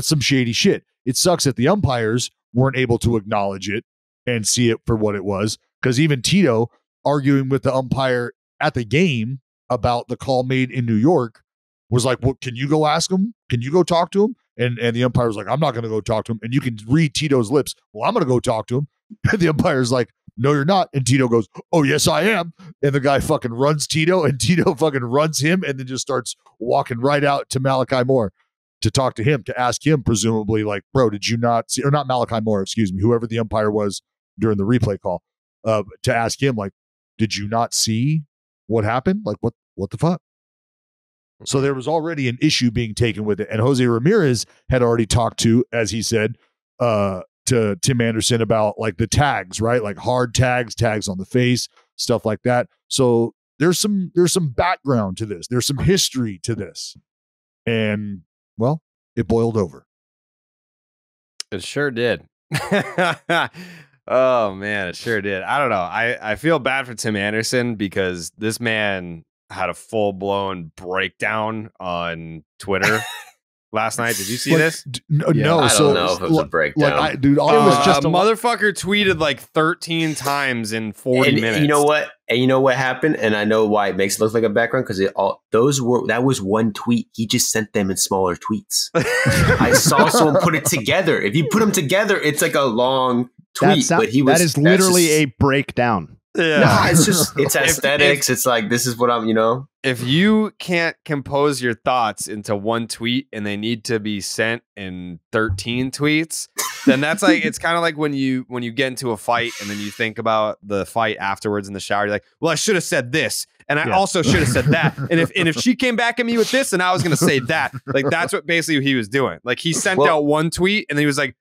some shady shit. It sucks that the umpires weren't able to acknowledge it and see it for what it was. Because even Tito arguing with the umpire at the game about the call made in New York was like, well, can you go ask him? Can you go talk to him? And the umpire was like, I'm not going to go talk to him. And you can read Tito's lips. Well, I'm going to go talk to him. And the umpire's like, no, you're not. And Tito goes, oh, yes, I am. And the guy fucking runs Tito, and Tito fucking runs him and then just starts walking right out to Malachi Moore to talk to him, to ask him, presumably, like, bro, did you not see, or not Malachi Moore, excuse me, whoever the umpire was during the replay call, to ask him, like, did you not see what happened? Like, what the fuck? So there was already an issue being taken with it. And Jose Ramirez had already talked to, as he said, to Tim Anderson about like the tags, right? Like hard tags on the face, stuff like that. So there's some background to this. There's some history to this. And well, it boiled over. It sure did. Oh man, it sure did. I don't know. I feel bad for Tim Anderson because this man had a full-blown breakdown on Twitter last night. Did you see this? No, I so don't know if it was a breakdown. Like, dude, It was just just a motherfucker tweeted like 13 times in 40 minutes. You know what? And you know what happened? And I know why it makes it look like a background because that was one tweet. He just sent them in smaller tweets. I saw someone put it together. If you put them together, it's like a long tweet. That is literally a breakdown. Yeah. No, it's aesthetics. It's like, this is what I'm, If you can't compose your thoughts into one tweet and they need to be sent in 13 tweets, then that's like, it's kind of like when you get into a fight and then you think about the fight afterwards in the shower. You're like, well, I should have said this. And I also should have said that. And if she came back at me with this, and I was going to say that, like, that's what basically he was doing. Like he sent out one tweet and then he was like,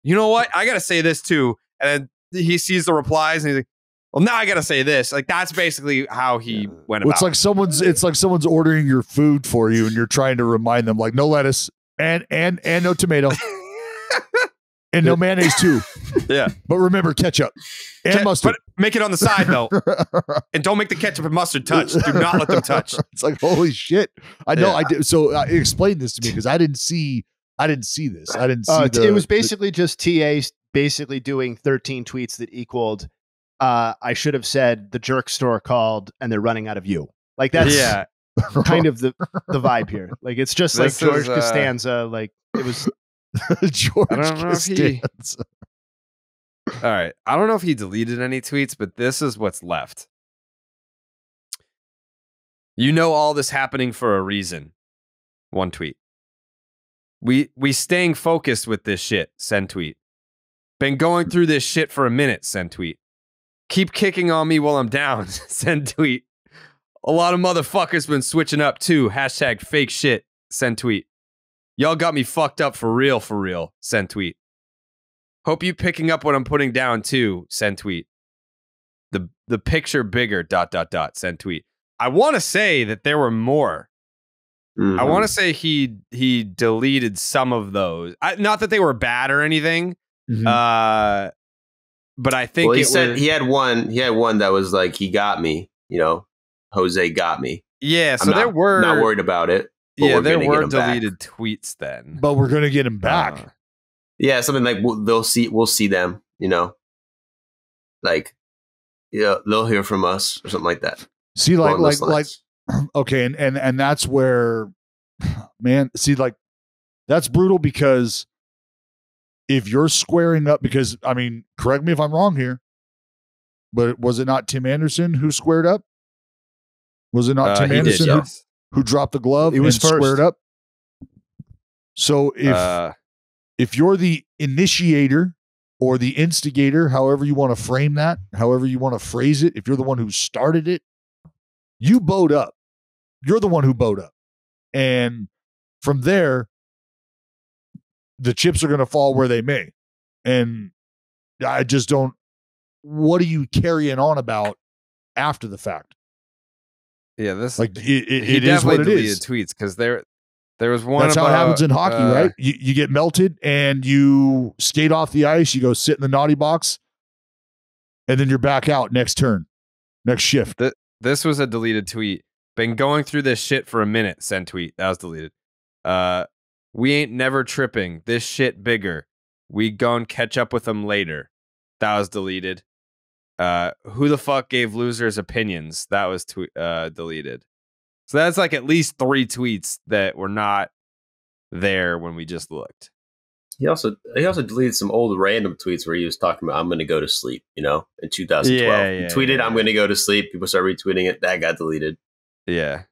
you know what? I got to say this too. And then he sees the replies and he's like, well, now I got to say this. Like, that's basically how he went about it. It's like someone's ordering your food for you and you're trying to remind them, like, no lettuce and no tomato and no mayonnaise too. Yeah. But remember, ketchup and mustard. But make it on the side, though. And don't make the ketchup and mustard touch. Do not let them touch. It's like, holy shit. I know. I did. So explain this to me because I didn't see this. I didn't see it was basically just TA basically doing 13 tweets that equaled I should have said the jerk store called and they're running out of you. Like that's kind of the vibe here. Like it's just this like George Costanza. Like it was George I don't know Costanza. All right. I don't know if he deleted any tweets, but this is what's left. You know all this happening for a reason. One tweet. We staying focused with this shit. Send tweet. Been going through this shit for a minute. Send tweet. Keep kicking on me while I'm down. Send tweet. A lot of motherfuckers been switching up too. Hashtag fake shit. Send tweet. Y'all got me fucked up for real, for real. Send tweet. Hope you picking up what I'm putting down too. Send tweet. The picture bigger. ... Send tweet. I want to say that there were more. Mm-hmm. I want to say he deleted some of those. Not that they were bad or anything. Mm-hmm. But I think he had one that was like, he got me, Jose got me. Yeah. So there were not worried about it. Yeah, there were deleted tweets then, but we're going to get him back. Yeah. Something like we'll see them, like, they'll hear from us or something like that. See, like, okay. And that's where, man, see, like, that's brutal because if you're squaring up, because, I mean, correct me if I'm wrong here, but was it not Tim Anderson who squared up? Was it not Tim Anderson who dropped the glove and squared up? So if you're the initiator or the instigator, however you want to frame that, however you want to phrase it, if you're the one who started it, you bowed up. You're the one who bowed up. And from there, the chips are going to fall where they may. And I just don't, what are you carrying on about after the fact? Yeah, this like it is what it is. Tweets because there was one. That's how it happens in hockey, right? You get melted and you skate off the ice. You go sit in the naughty box, and then you're back out next turn, next shift. This was a deleted tweet. Been going through this shit for a minute. Send tweet. That was deleted. We ain't never tripping. This shit bigger. We gon' catch up with them later. That was deleted. Who the fuck gave losers opinions? That was deleted. So that's like at least 3 tweets that were not there when we just looked. He also deleted some old random tweets where he was talking about, I'm going to go to sleep, in 2012. He tweeted, I'm going to go to sleep. People start retweeting it. That got deleted. Yeah.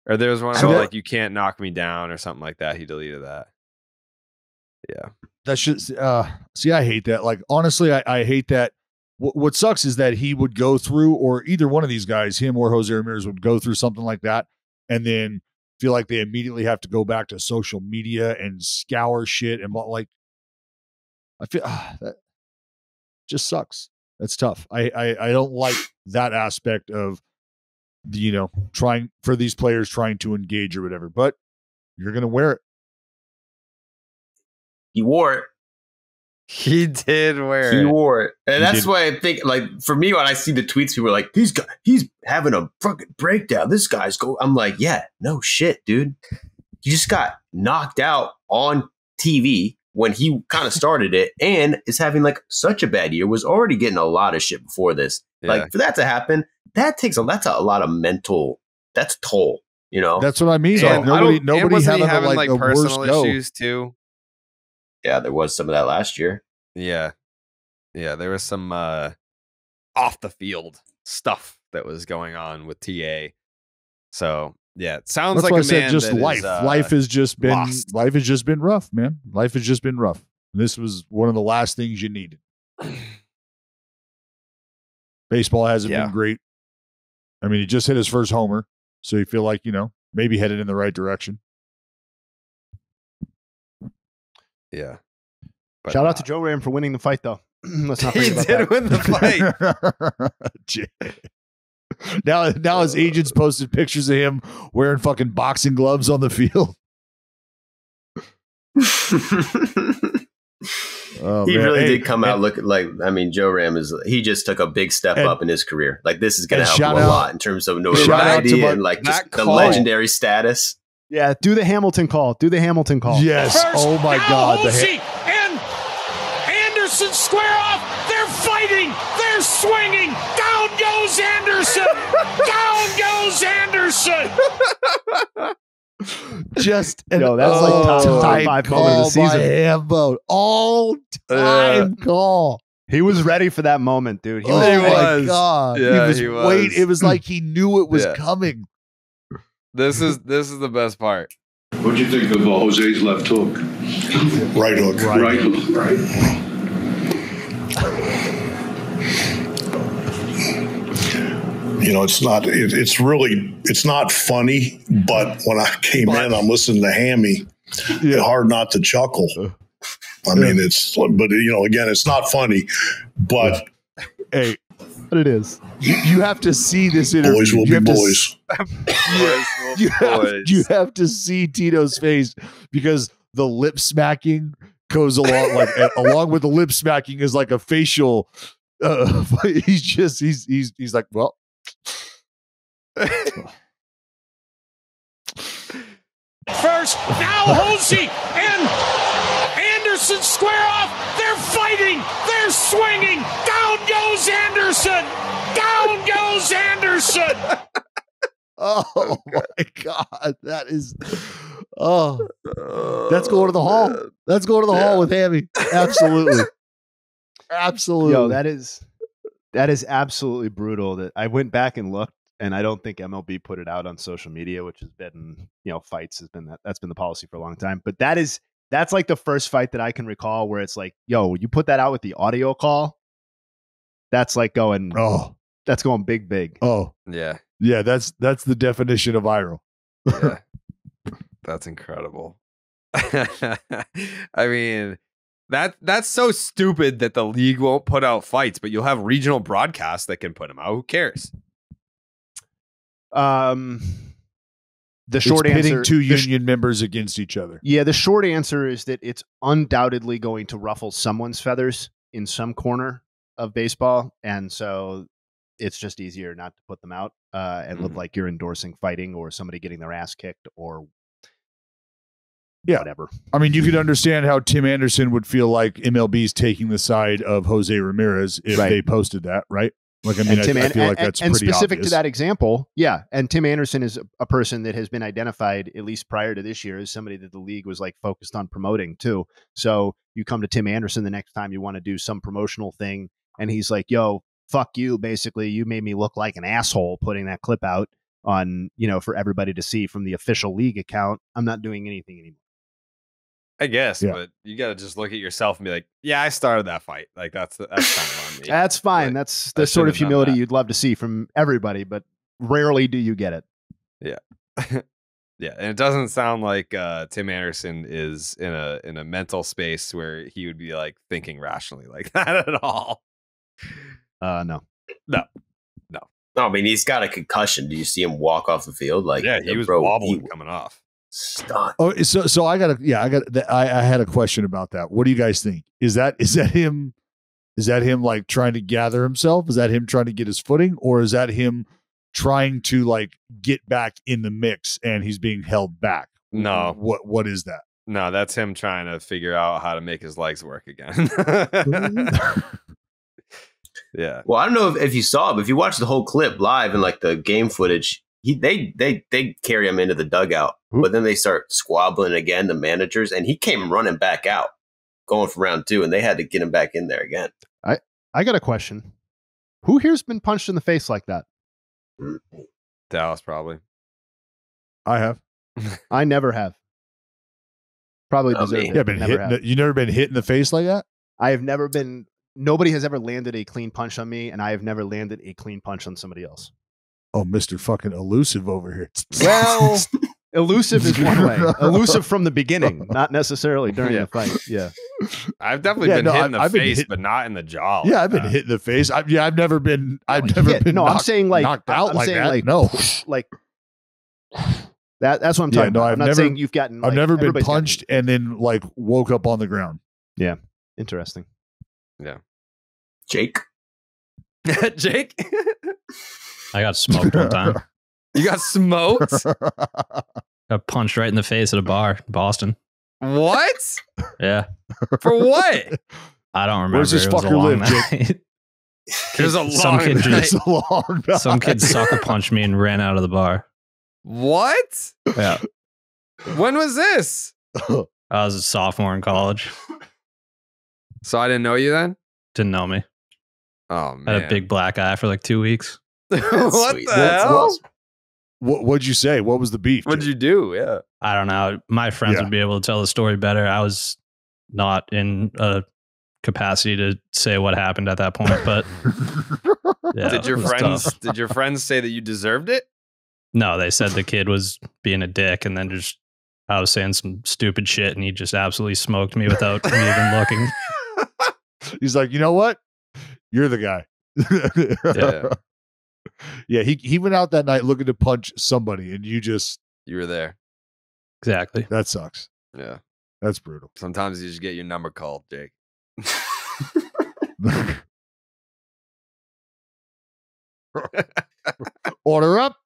Or there was one about like, you can't knock me down or something like that. He deleted that. Yeah. That should, see, I hate that. Like, honestly, I hate that. What sucks is that he would go through, or either one of these guys, him or Jose Ramirez, would go through something like that and then feel like they immediately have to go back to social media and scour shit and like, I feel that just sucks. That's tough. I don't like that aspect of the, trying for these players trying to engage or whatever, but you're going to wear it. He wore it. He did wear He it. wore it. And He that's did. why I think, like, for me, when I see the tweets, people are like, he's having a fucking breakdown. This guy's I'm like, yeah, no shit, dude. He just got knocked out on TV when he kind of started it and is having like such a bad year, was already getting a lot of shit before this. Yeah. Like, for that to happen, that's a lot of mental, that's toll, That's what I mean. So, Like, nobody wasn't he having having a worse personal go. issues too? Yeah, there was some of that last year. Yeah, there was some off the field stuff that was going on with TA. So yeah, it sounds That's like why a I said man just that life. is, Life has just been lost. life has just been rough, man. Life has just been rough. This was one of the last things you needed. Baseball hasn't been great. I mean, he just hit his first homer, so you feel like, maybe headed in the right direction. Yeah. But Shout out to Joe Ram for winning the fight, though. Let's not he forget about did that. win the fight. now his agents posted pictures of him wearing fucking boxing gloves on the field. Oh, He man. really Hey, did come out looking like, I mean, Joe Ram he just took a big step up in his career. Like, this is going to help him a lot in terms of notoriety and like just the legendary status. Yeah, do the Hamilton call. Do the Hamilton call. Yes. First, Oh my now God. Hosey and Anderson square off. They're fighting. They're swinging. Down goes Anderson. Down goes Anderson. Just an Yo, that's like top all-time 5 call moment of the by season. Hambo. All-time call. He was ready for that moment, dude. He was. Oh He my was. God. Yeah, he he was. was. Wait, it was like he knew it was Yeah. coming. This is the best part. What'd you think of Jose's left hook? Right hook. Right hook. Right. It's not funny, but when I came in, I'm listening to Hammy. It's hard not to chuckle. I mean, again, it's not funny, but Hey, But it is. you have to see this interview. boys will You be have to boys. you have to see Tito's face because the lip smacking goes along along with the lip smacking is like a facial. He's like, well. First, now Hosey and Anderson square off. They're fighting. They're swinging. Down goes Anderson. Down goes Anderson. Oh my God, that is. Oh, that's going to the hall. That's going to the hall with Hammy. Absolutely, absolutely. Yo, that is absolutely brutal. That I went back and looked, and I don't think MLB put it out on social media, which has been, fights has been that's been the policy for a long time. But that's like the first fight that I can recall where it's like, yo, you put that out with the audio call. That's like going, that's going big. Oh, Yeah. yeah. That's the definition of viral. Yeah. That's incredible. I mean, that's so stupid that the league won't put out fights, but you'll have regional broadcasts that can put them out. Who cares? The short It's pitting answer, two union members against each other. yeah, the short answer is that it's undoubtedly going to ruffle someone's feathers in some corner of baseball, and so it's just easier not to put them out and look like you're endorsing fighting or somebody getting their ass kicked or whatever. I mean, you could understand how Tim Anderson would feel like MLB's taking the side of Jose Ramirez if Right. they posted that, right? Like, I mean, I feel like that's and pretty specific obvious. to that example, yeah. And Tim Anderson is a person that has been identified, at least prior to this year, as somebody that the league was like focused on promoting too. So you come to Tim Anderson the next time you want to do some promotional thing, and he's like, "Yo, fuck you! Basically, you made me look like an asshole putting that clip out on, for everybody to see from the official league account. I'm not doing anything anymore." I guess, Yeah. but you got to just look at yourself and be like, yeah, I started that fight. Like that's kind of on me. That's fine. Like, That's I the sort of shouldn't have done humility that. you'd love to see from everybody, but rarely do you get it. Yeah. Yeah, and it doesn't sound like Tim Anderson is in a mental space where he would be like thinking rationally like that at all. No. No, I mean, he's got a concussion. Do you see him walk off the field? Like, Yeah, he was wobbling coming off. Stunned. Oh, so I had a question about that. What do you guys think? Is that him? Is that him like trying to gather himself? Is that him trying to get his footing, or is that him trying to like get back in the mix and he's being held back? No. What is that? No, that's him trying to figure out how to make his legs work again. Yeah. Well, I don't know if you saw, but if you watch the whole clip live and like the game footage, they carry him into the dugout, but then they start squabbling again, the managers, and he came running back out, going for round 2, and they had to get him back in there again. I got a question. Who here's been punched in the face like that? Dallas probably. I have. I never have. Probably Not deserve me. it. Yeah, been Never hit. have. You never been hit in the face like that? I have never been. Nobody has ever landed a clean punch on me, and I have never landed a clean punch on somebody else. Oh, Mr. fucking elusive over here. Well, elusive is one way. Elusive from the beginning, not necessarily during the fight. Yeah. I've definitely been hit in the face, but not in the jaw. Yeah, I've been hit in the face. I've never been. I've never been. No, I'm saying like knocked out I'm like saying that. like No, like that's what I'm talking about. I've I'm not never, saying you've gotten. Like, I've never been everybody's gotten- punched and then like woke up on the ground. Yeah, interesting. Yeah. Jake? Jake? I got smoked one time. You got smoked? Got punched right in the face at a bar in Boston. What? Yeah. For what? I don't remember. Where's this It was a fucker long live, Jake? night. It was a Some long kid night. just- It's a long night. Some kid sucker punched me and ran out of the bar. What? Yeah. When was this? I was a sophomore in college. So I didn't know you then? Didn't know me. Oh, man. I had a big black eye for like 2 weeks. What Sweet. the hell? What'd you say? What was the beef? What'd you do? Yeah. I don't know. My friends Yeah. would be able to tell the story better. I was not in a capacity to say what happened at that point, but yeah, Did your it was friends tough. did your friends say that you deserved it? No, they said the kid was being a dick, and then just I was saying some stupid shit, and he just absolutely smoked me without me even looking. He's like, you know what? You're the guy. Yeah. Yeah, he went out that night looking to punch somebody, and you just You were there. Exactly. that sucks. Yeah. That's brutal. Sometimes you just get your number called, Jake. Order up.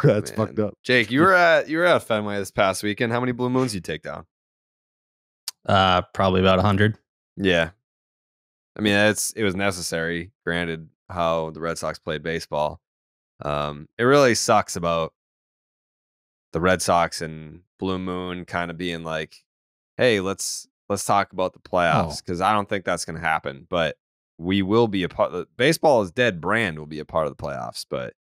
That's Man. fucked up. Jake, you were at Fenway this past weekend. How many blue moons you take down? Probably about 100. Yeah. I mean, it was necessary, granted how the Red Sox played baseball. It really sucks about the Red Sox and Blue Moon kind of being like, hey, let's talk about the playoffs, because I don't think that's going to happen. But we will be a part of baseball is dead brand will be a part of the playoffs, but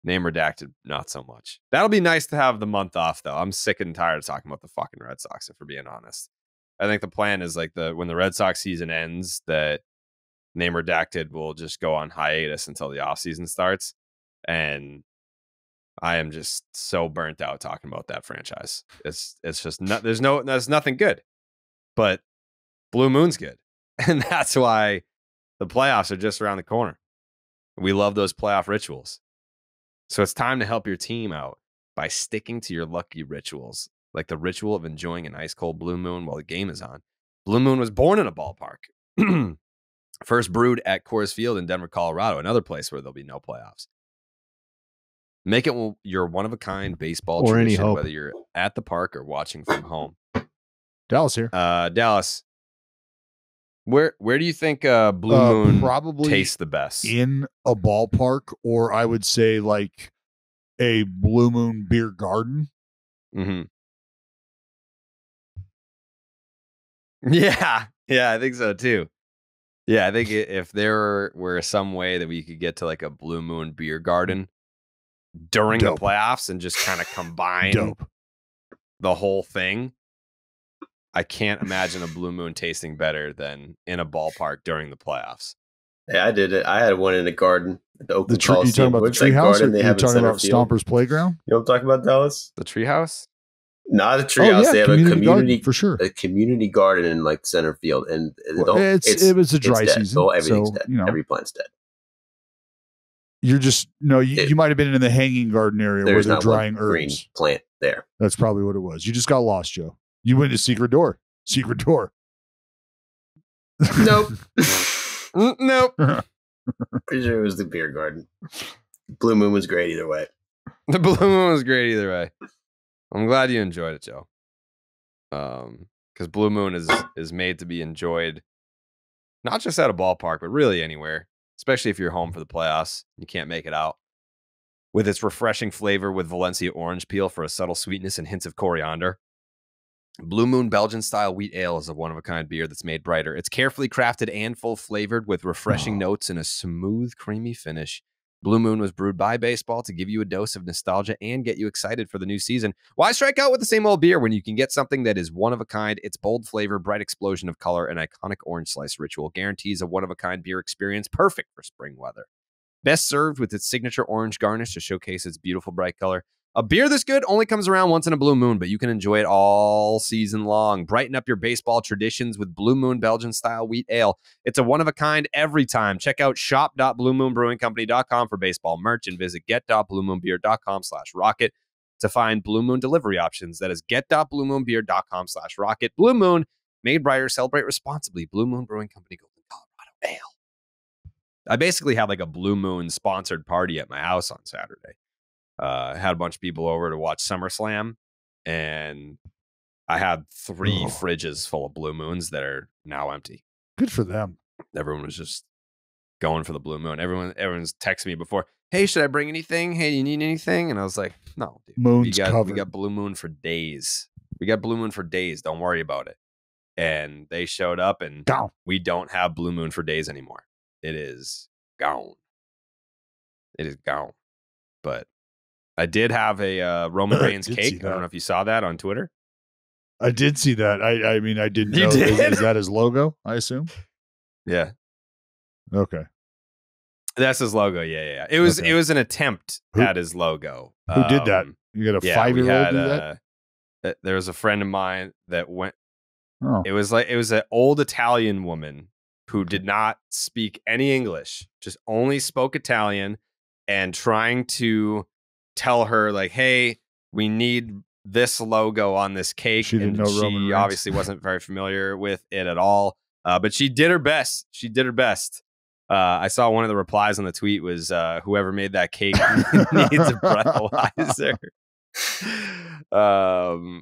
name redacted, not so much. That'll be nice to have the month off, though. I'm sick and tired of talking about the fucking Red Sox, if we're being honest. I think the plan is like when the Red Sox season ends, that name redacted will just go on hiatus until the offseason starts. And I am just so burnt out talking about that franchise. It's just there's nothing good, but Blue Moon's good. And that's why the playoffs are just around the corner. We love those playoff rituals. So it's time to help your team out by sticking to your lucky rituals, like the ritual of enjoying an ice cold Blue Moon while the game is on. Blue Moon was born in a ballpark. First brewed at Coors Field in Denver, Colorado, another place where there'll be no playoffs. Make it your one-of-a-kind baseball Or any tradition, hope. whether you're at the park or watching from home. Dallas here. Dallas, where do you think Blue Moon probably tastes the best? in a ballpark, or I would say like a Blue Moon beer garden. Mm-hmm. Yeah, I think so too. Yeah, I think if there were some way that we could get to like a Blue Moon beer garden during Dope. the playoffs and just kind of combine Dope. the whole thing, I can't imagine a Blue Moon tasting better than in a ballpark during the playoffs. Yeah, I did it. I had one in the garden. The open You talking about the treehouse, or you talking about Stomper's playground? You know what I'm talking about, Dallas? The treehouse? Not a treehouse. Yeah, they have a community garden, for sure. A community garden in like center field, and it was a dry season, so everything's so, dead. You know, every plant's dead. You're just you might have been in the hanging garden area where they're drying herbs. Green plant there. That's probably what it was. You just got lost, Joe. You went to secret door. Secret door. Nope. Nope. Pretty sure it was the beer garden. Blue Moon was great either way. The Blue Moon was great either way. I'm glad you enjoyed it, Joe. Because Blue Moon is made to be enjoyed, not just at a ballpark, but really anywhere. Especially if you're home for the playoffs, you can't make it out. With its refreshing flavor with Valencia orange peel for a subtle sweetness and hints of coriander. Blue Moon Belgian-style wheat ale is a one-of-a-kind beer that's made brighter. It's carefully crafted and full-flavored with refreshing notes and a smooth, creamy finish. Blue Moon was brewed by baseball to give you a dose of nostalgia and get you excited for the new season. Why strike out with the same old beer when you can get something that is one-of-a-kind? Its bold flavor, bright explosion of color, and iconic orange slice ritual guarantees a one-of-a-kind beer experience perfect for spring weather. Best served with its signature orange garnish to showcase its beautiful bright color. A beer this good only comes around once in a blue moon, but you can enjoy it all season long. Brighten up your baseball traditions with Blue Moon Belgian-style wheat ale. It's a one-of-a-kind every time. Check out shop.bluemoonbrewingcompany.com for baseball merch and visit get.bluemoonbeer.com/rocket to find Blue Moon delivery options. That is get.bluemoonbeer.com/rocket. Blue Moon, made brighter, celebrate responsibly. Blue Moon Brewing Company, Golden, Colorado Ale. I basically had like a Blue Moon sponsored party at my house on Saturday. Had a bunch of people over to watch SummerSlam, and I had 3 fridges full of Blue Moons that are now empty. Good for them. Everyone was just going for the Blue Moon. Everyone's texting me before, hey, should I bring anything? Hey, you need anything? And I was like, no, dude. We got Blue Moon for days. We got Blue Moon for days. Don't worry about it. And they showed up, and we don't have Blue Moon for days anymore. It is gone. It is gone. But I did have a Roman Reigns cake. I don't know if you saw that on Twitter. I did see that. I mean, I didn't know. Is that his logo, I assume? Yeah. Okay. That's his logo. Yeah. It was an attempt at his logo. Who did that? You got a 5-year-old do that? There was a friend of mine that went. Oh. It was an old Italian woman who did not speak any English, just only spoke Italian, and trying to tell her like, hey, we need this logo on this cake. She didn't know Roman Reigns. Obviously wasn't very familiar with it at all. But she did her best. I saw one of the replies on the tweet was whoever made that cake needs a breathalyzer.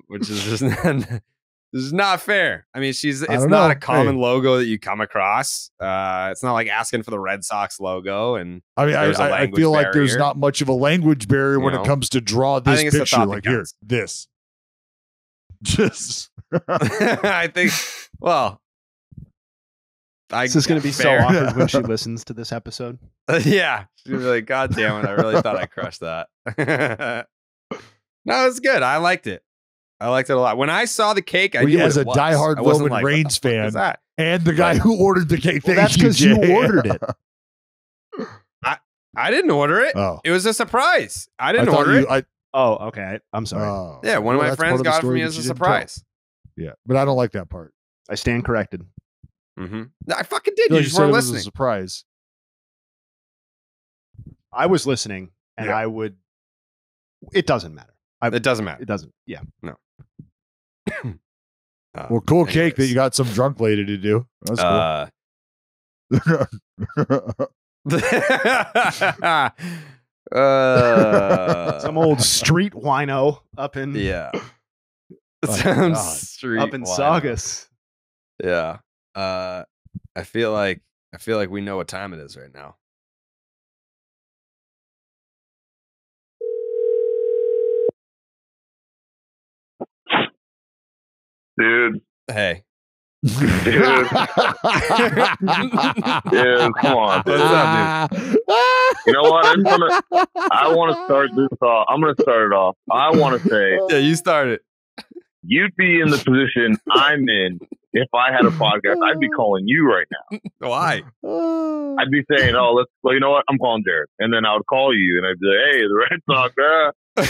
Which is just this is not fair. I mean, it's not a common logo that you come across. It's not like asking for the Red Sox logo. And I mean, I feel like there's not much of a language barrier when it comes to draw this picture. Like here, this. Just, I think. Well, this is going to be so awkward when she listens to this episode. Yeah, she'll be like, "God damn it! I really thought I crushed that." No, it's good. I liked it. I liked it a lot. When I saw the cake, I knew as a diehard Roman Reigns fan and the guy who ordered the cake. That's because you ordered it. I didn't order it. Oh. It was a surprise. I didn't order it. Oh, okay. I'm sorry. Yeah, one of my friends got it for me as a surprise. Yeah, but I don't like that part. I stand corrected. Mm-hmm. I fucking did. You just weren't listening. It was a surprise. I was listening, and I would. It doesn't matter. It doesn't matter. It doesn't. Yeah. No. Well, cool cake that you got some drunk lady to do. That's cool. Some old street wino up in some street up in wino. Saugus. Yeah. I feel like we know what time it is right now. Dude. Hey. Dude. Dude, come on, dude. What's up, dude? You know what? I want to start this off. I'm going to start it off. I want to say. Yeah, you start it. You'd be in the position I'm in if I had a podcast, I'd be calling you right now. Why? I'd be saying, well, you know what? I'm calling Jared. And then I would call you and I'd be like, hey, the Red Sox,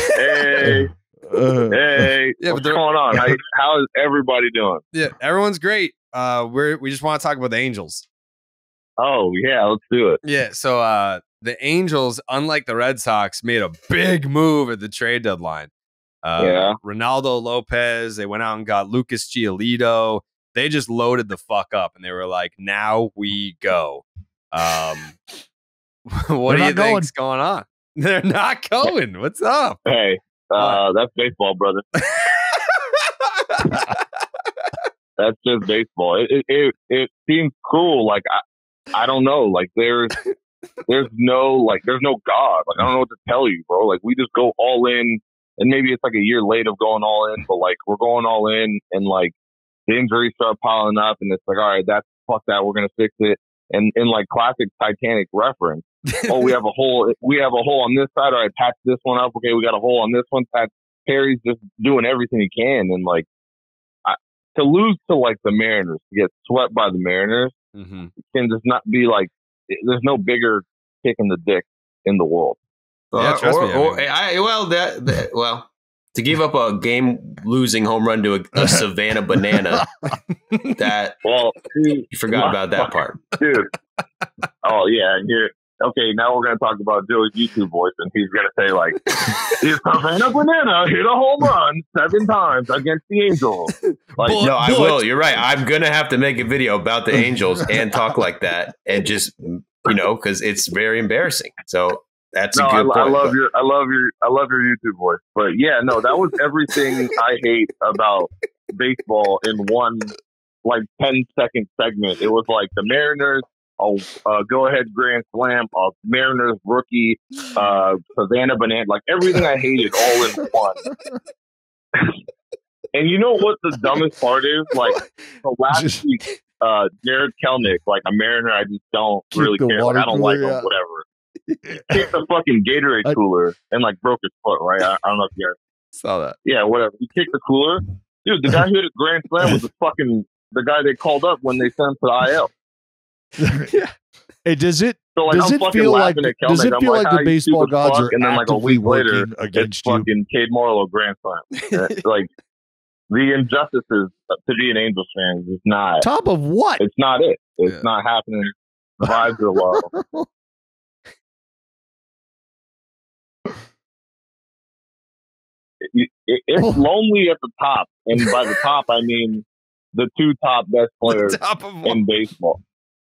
hey, hey, Yeah, what's going on? How is everybody doing? Yeah, everyone's great. We just want to talk about the Angels. Oh, yeah, let's do it. Yeah, so the Angels, unlike the Red Sox, made a big move at the trade deadline. Ronaldo Lopez, they went out and got Lucas Giolito. They just loaded the fuck up, and they were like, now we go. What do you think's going on? They're not going. What's up? Hey, that's baseball, brother. That's just baseball. It seems cruel. Like, I don't know. Like, there's no God. Like, I don't know what to tell you, bro. Like, we just go all in, and maybe it's like a year late of going all in, but like we're going all in, and like the injuries start piling up, and it's like, all right, fuck that, we're gonna fix it. And in like classic Titanic reference, we have a hole on this side. All right, patch this one up. Okay, we got a hole on this one. Perry's just doing everything he can, and like to lose to like the Mariners, to get swept by the Mariners, can just not be like. There's no bigger kick in the dick in the world. Yeah, trust me. Well, to give up a game-losing home run to a Savannah banana, you forgot about that part, dude. Oh yeah, and here. Okay, now we're gonna talk about Joey's YouTube voice, and he's gonna say like, "Savannah banana hit a home run 7 times against the Angels." Like, no, I will. You're right. I'm gonna have to make a video about the Angels and talk like that, and just because it's very embarrassing. So. That's a good point. I love your YouTube voice. But yeah, no, that was everything I hate about baseball in one like 10-second segment. It was like the Mariners, go ahead grand slam, Mariners rookie, Savannah banana, like everything I hated all in one. And you know what the dumbest part is? Like the last week, Jared Kelnick, like a Mariner, I just don't really care. Like, I don't like him, whatever. Kicked the fucking Gatorade cooler and like broke his foot, right? I don't know if you guys saw that. Yeah, whatever. He kicked the cooler. Dude, the guy who hit a grand slam was the guy they called up when they sent him to the IL. Yeah. Hey, does it feel like the baseball gods are and then like a week later against you? Fucking Cade Marlowe grand slam. Like the injustices to be an Angels fan is not top of what? It's not it. It's not happening. The vibes are low. It's lonely at the top, and by the top I mean the 2 top best players in baseball.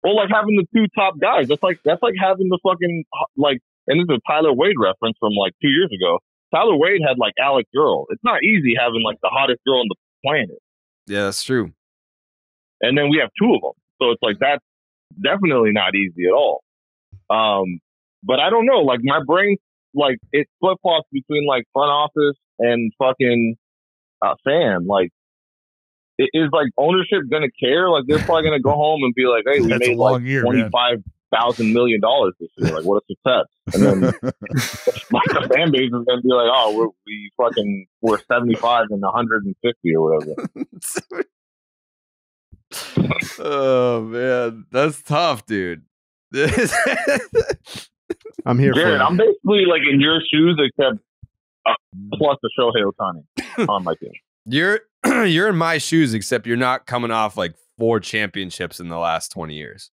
Well, like having the 2 top guys. That's like having the fucking like. And this is a Tyler Wade reference from like 2 years ago. Tyler Wade had like Alex Earl. It's not easy having like the hottest girl on the planet. Yeah, that's true. And then we have 2 of them, so it's like that's definitely not easy at all. But I don't know. Like my brain, like it flip flops between like front office and fucking fan. Like, is like ownership gonna care? Like, they're probably gonna go home and be like, "Hey, we made like $25,000 million this year. Like, what a success!" And then like the fan base is gonna be like, "Oh, we're 75 and 150 or whatever." Oh man, that's tough, dude. I'm here, Jared. for I'm basically like in your shoes, except plus the Shohei Ohtani on my team. You're in my shoes, except you're not coming off like 4 championships in the last 20 years.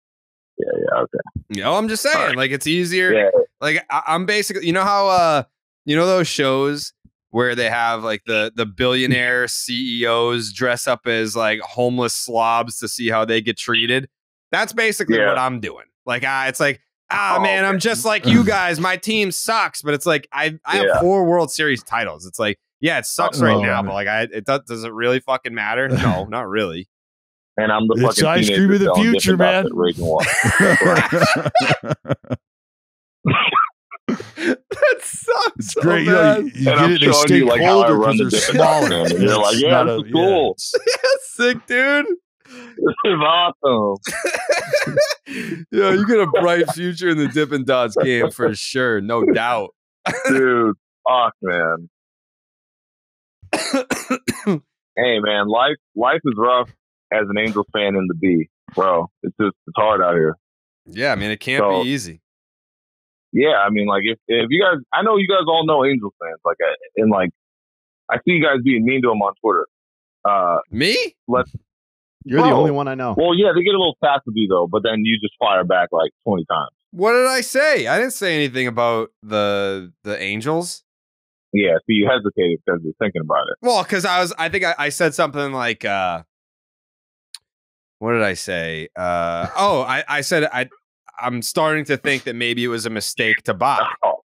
Yeah, okay. I'm just saying, like it's easier. Yeah. Like I'm basically, how those shows where they have like the billionaire CEOs dress up as like homeless slobs to see how they get treated. That's basically what I'm doing. Like it's like, man, I'm just like you guys. My team sucks, but it's like I have 4 World Series titles. It's like, yeah, it sucks right now, but like does it really fucking matter? No, not really. And I'm the it's fucking ice cream of the future, man. That sucks. It's great. You get it. They stay like colder because they're smaller. And you're like, yeah, this is cool. Sick, dude. This is awesome. Yeah, you get a bright future in the Dippin' Dots game for sure, no doubt. Dude, fuck, man. Hey, man, life is rough. as an Angels fan in the B, bro. It's hard out here. Yeah, I mean, it can't be easy. Yeah, I mean, like if you guys, I know you guys all know Angels fans, like, and like I see you guys being mean to them on Twitter. Me? You're the only one I know. Well, yeah, they get a little sassy though, but then you just fire back like 20 times. What did I say? I didn't say anything about the Angels. Yeah, so you hesitated because you're thinking about it. Well, because I think I said something like, what did I say? I said I'm starting to think that maybe it was a mistake to buy. Oh.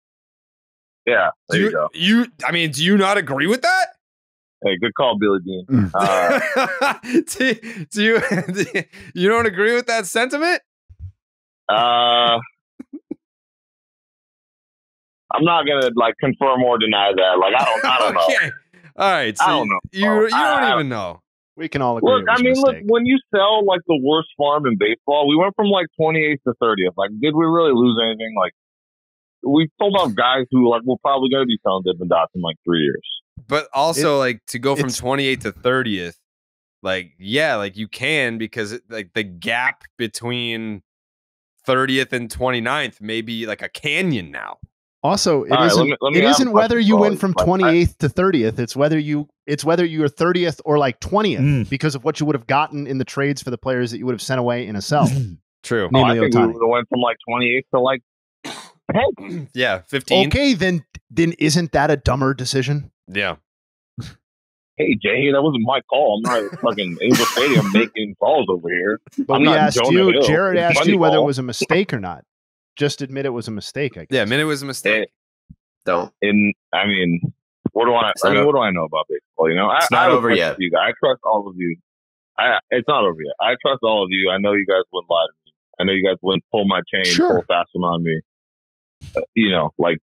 Yeah, there you go. I mean, do you not agree with that? Hey, good call, Billy Dean. Do you don't agree with that sentiment? I'm not gonna like confirm or deny that. Like I don't know. Okay. All right. So I don't know. You don't even know. We can all agree. Look, I mean, look, when you sell like the worst farm in baseball, we went from like 28th to 30th. Like, did we really lose anything? Like, we sold off guys who like we're probably going to be selling Dippin' Dots in like 3 years. But also, like, to go from 28th to 30th, like, yeah, like you can, because like the gap between 30th and 29th may be like a canyon now. Also, it isn't whether you went from 28th to 30th. It's whether you're 30th or like 20th because of what you would have gotten in the trades for the players that you would have sent away in a sell. True. I think we would have went from like 28th to like 10. Yeah, 15. Okay, then isn't that a dumber decision? Yeah. Hey, Jay, that wasn't my call. I'm not at fucking Angel Stadium making calls over here. But Jared asked you whether it was a mistake or not. Just admit it was a mistake, I guess. Yeah, admit it was a mistake. Don't. I mean, what do I know about baseball? You know, it's not over yet. You guys. I trust all of you. It's not over yet. I trust all of you. I know you guys wouldn't lie to me. I know you guys wouldn't pull my chain, pull fast one on me. You know, like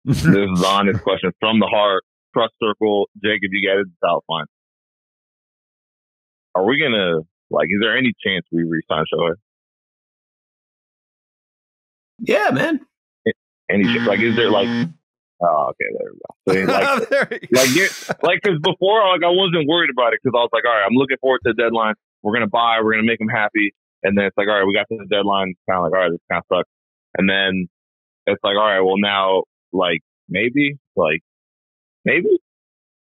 this is an honest question from the heart. Trust circle, Jake. If you get it, it's out fine. Are we gonna is there any chance we re-sign Shohei? Yeah, man. Is there oh, okay, there we go. So, because before, I wasn't worried about it because I was like, all right, I'm looking forward to the deadline. We're gonna buy. We're gonna make them happy. And then it's like, all right, we got to the deadline. Kind of like, all right, this kind of sucks. And then it's like, all right, well now, maybe.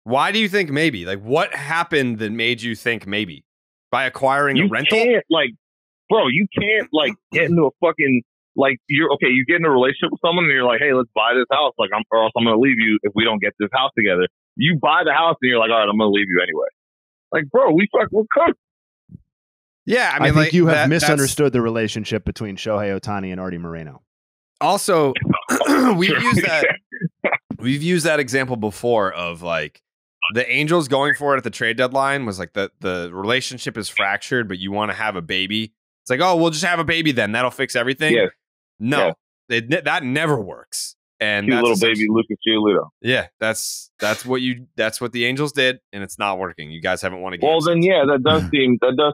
Why do you think maybe? Like, what happened that made you think maybe? By acquiring a rental? You can't get into a fucking you get in a relationship with someone and you're like, hey, let's buy this house, or else I'm gonna leave you if we don't get this house together. You buy the house and you're like, all right, I'm gonna leave you anyway. Like, bro, we're cooked. Yeah, I mean, I think you have misunderstood the relationship between Shohei Ohtani and Artie Moreno. Also, we've used that example before of the Angels going for it at the trade deadline was like the relationship is fractured, but you want to have a baby. It's like, oh, we'll just have a baby then. That'll fix everything. Yeah. No, that never works. And cute little baby Lucas Giolito. Yeah, that's what the Angels did, and it's not working. You guys haven't won a game. Well, then that does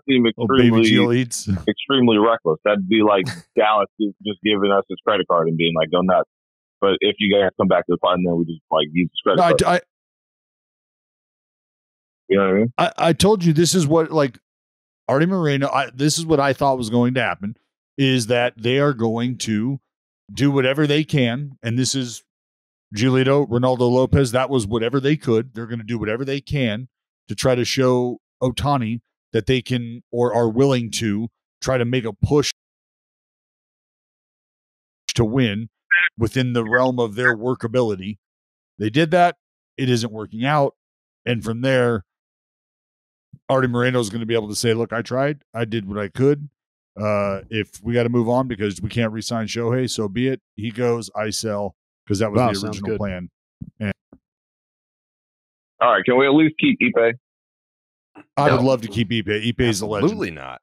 seem extremely reckless. That'd be like Dallas just giving us his credit card and being like, go nuts. But if you guys come back to the part, then we just use his credit card. You know what I mean? I told you this is what Artie Moreno. This is what I thought was going to happen. Is that they are going to do whatever they can, and this is Giolito, Ronaldo Lopez. That was whatever they could. They're going to do whatever they can to try to show Ohtani that they can or are willing to try to make a push to win within the realm of their workability. They did that. It isn't working out. And from there, Artie Moreno is going to be able to say, look, I tried. I did what I could. If we got to move on because we can't re-sign Shohei, so be it. He goes, I sell, because that was the original plan. And all right, can we at least keep Ipe? I would love to keep Ipe. Ipe is a legend. Absolutely not.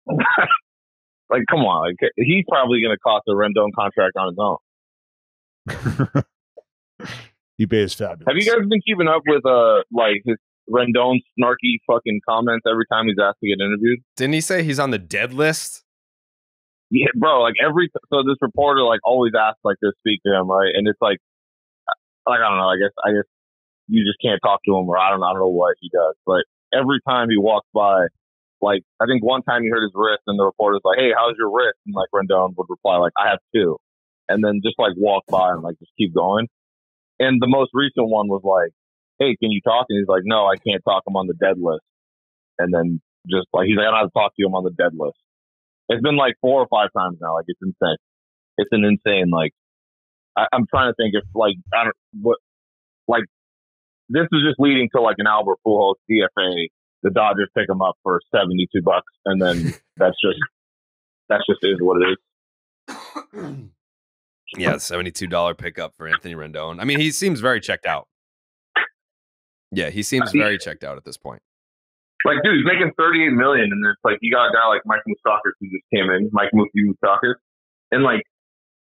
Come on. He's probably going to cost a Rendon contract on his own. Ipe is fabulous. Have you guys been keeping up with his Rendon snarky fucking comments every time he's asked to get interviewed? Didn't he say he's on the dead list? Yeah, bro. So this reporter always asks to speak to him, right? And it's I don't know. I guess you just can't talk to him, or I don't know what he does. But every time he walks by like, I think one time he hurt his wrist, and the reporter's like, "Hey, how's your wrist?" And like Rendon would reply like, "I have 2," and then just like walk by and like just keep going. And the most recent one was like, "Hey, can you talk?" And he's like, "No, I can't talk. I'm on the dead list." And then just like he's like, "I don't have to talk to you. I'm on the dead list." It's been like 4 or 5 times now. Like, it's insane. It's an insane, like, I'm trying to think if, like, I don't, what, like, this is just leading to, like, an Albert Pujols DFA. The Dodgers pick him up for $72, and then that's just is what it is. Yeah, $72 pickup for Anthony Rendon. I mean, he seems very checked out. Yeah, he seems very checked out at this point. Like, dude, he's making $38 million, and it's like you got a guy like Mike Moustakas who just came in, Mike Moustakas, and like,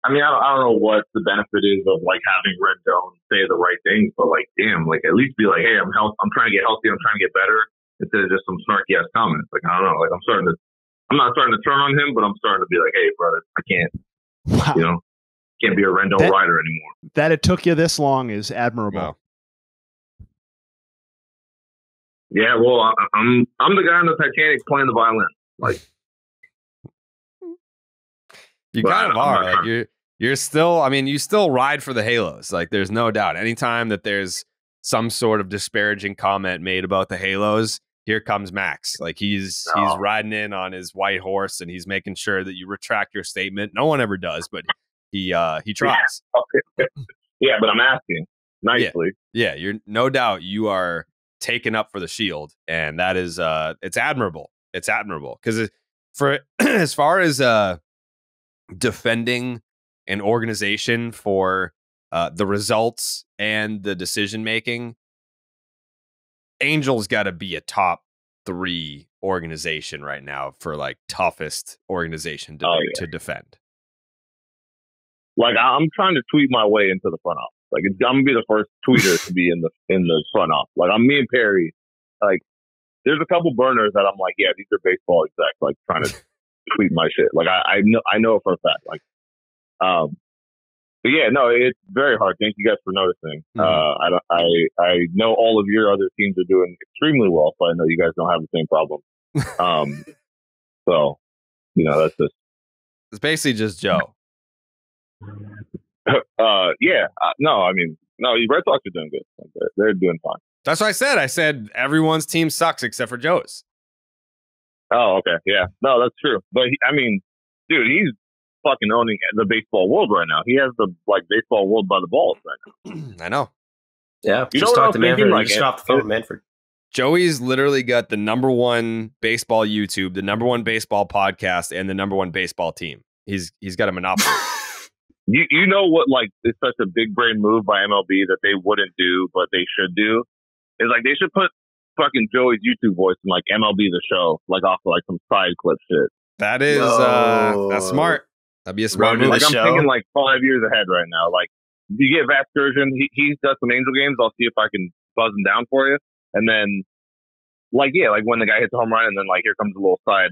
I mean, I don't know what the benefit is of like having Rendon say the right things, but like, damn, like at least be like, "Hey, I'm trying to get healthy, I'm trying to get better," instead of just some snarky ass comments. Like, I don't know, like I'm not starting to turn on him, but I'm starting to be like, "Hey, brother, I can't, can't be a Rendon rider anymore." That it took you this long is admirable. Wow. Yeah, well, I'm the guy on the Titanic playing the violin. Like, you kind of are. Like, you're still. I mean, you still ride for the Halos. Like, there's no doubt. Anytime that there's some sort of disparaging comment made about the Halos, here comes Max. Like, he's riding in on his white horse, and he's making sure that you retract your statement. No one ever does, but he tries. Yeah, but I'm asking nicely. Yeah, you're no doubt you are taken up for the shield, and that is it's admirable. It's admirable because for as far as defending an organization for the results and the decision making, Angels got to be a top 3 organization right now for like toughest organization to defend. Like, I'm trying to tweet my way into the front office. Like, I'm gonna be the first tweeter to be in the front office. Like, I'm me and Perry. Like, there's a couple burners that I'm like, yeah, these are baseball execs. Like, trying to tweet my shit. Like, I know it for a fact. Like, but yeah, no, it's very hard. Thank you guys for noticing. I know all of your other teams are doing extremely well, so I know you guys don't have the same problem. So, that's just it's basically just Joe. No, I mean, no, the Red Sox are doing good. Like, they're doing fine. That's what I said. I said everyone's team sucks except for Joe's. Oh, okay. Yeah. No, that's true. But I mean, dude, he's fucking owning the baseball world right now. He has the baseball world by the balls right now. I know. Yeah. You just know talk to Manfred. Like, just got off the phone with Manfred. Joey's literally got the #1 baseball YouTube, the #1 baseball podcast, and the #1 baseball team. He's got a monopoly. You know what, like, it's such a big brain move by MLB that they wouldn't do, but they should do? Is like they should put fucking Joey's YouTube voice in like MLB The Show, like off of, like some side clip shit. That is that's smart. That'd be a smart move. Like, I'm thinking like 5 years ahead right now. Like, if you get Vasgersian, he's got some Angel games. I'll see if I can buzz him down for you. And then, like, yeah, like when the guy hits a home run, and then like here comes a little side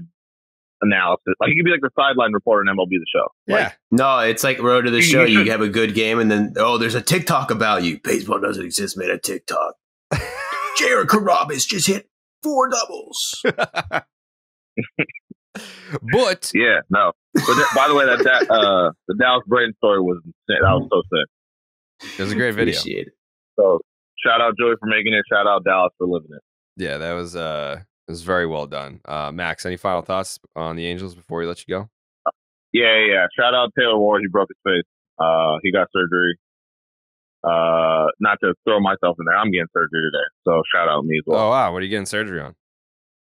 analysis. Like, you could be like the sideline reporter in MLB The Show. Like, Yeah. No, it's like Road to the Show. You have a good game, and then, there's a TikTok about you. Baseball doesn't exist, made a TikTok. Jared Carrabis just hit 4 doubles. But yeah, no. But by the way, that the Dallas Braden story was insane. That was so sick. it was a great video. Appreciate it. So shout out Joey for making it. Shout out Dallas for living it. Yeah, that was it was very well done. Max, any final thoughts on the Angels before we let you go? Yeah. Shout out Taylor Ward. He broke his face. He got surgery. Not to throw myself in there, I'm getting surgery today. So shout out me as well. Oh wow, what are you getting surgery on?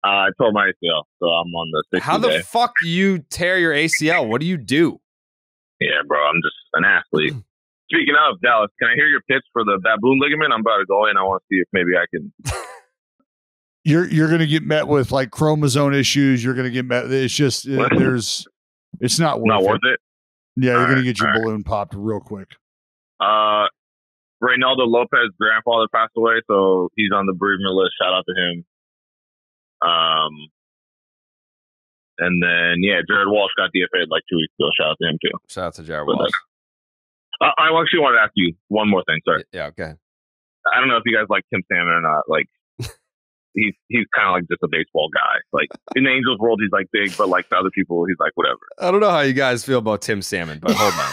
I tore my ACL, so I'm on the 60 How the day. fuck do you tear your ACL? What do you do? Yeah, bro, I'm just an athlete. Speaking of Dallas, can I hear your pitch for the baboon ligament? I'm about to go in. I want to see if maybe I can. You're going to get met with like chromosome issues. You're going to get met. It's just it's not worth it. Yeah, you're going to get your balloon popped real quick. Reynaldo Lopez's grandfather passed away, so he's on the bereavement list. Shout out to him. And then Jared Walsh got DFA'd like 2 weeks ago. Shout out to him too. Shout out to Jared Walsh. I actually wanted to ask you one more thing. Sorry. Yeah. Okay. I don't know if you guys like Tim Salmon or not. Like, he's kind of like just a baseball guy. Like in the Angels world, he's like big, but like to other people, he's like whatever. I don't know how you guys feel about Tim Salmon, but hold on.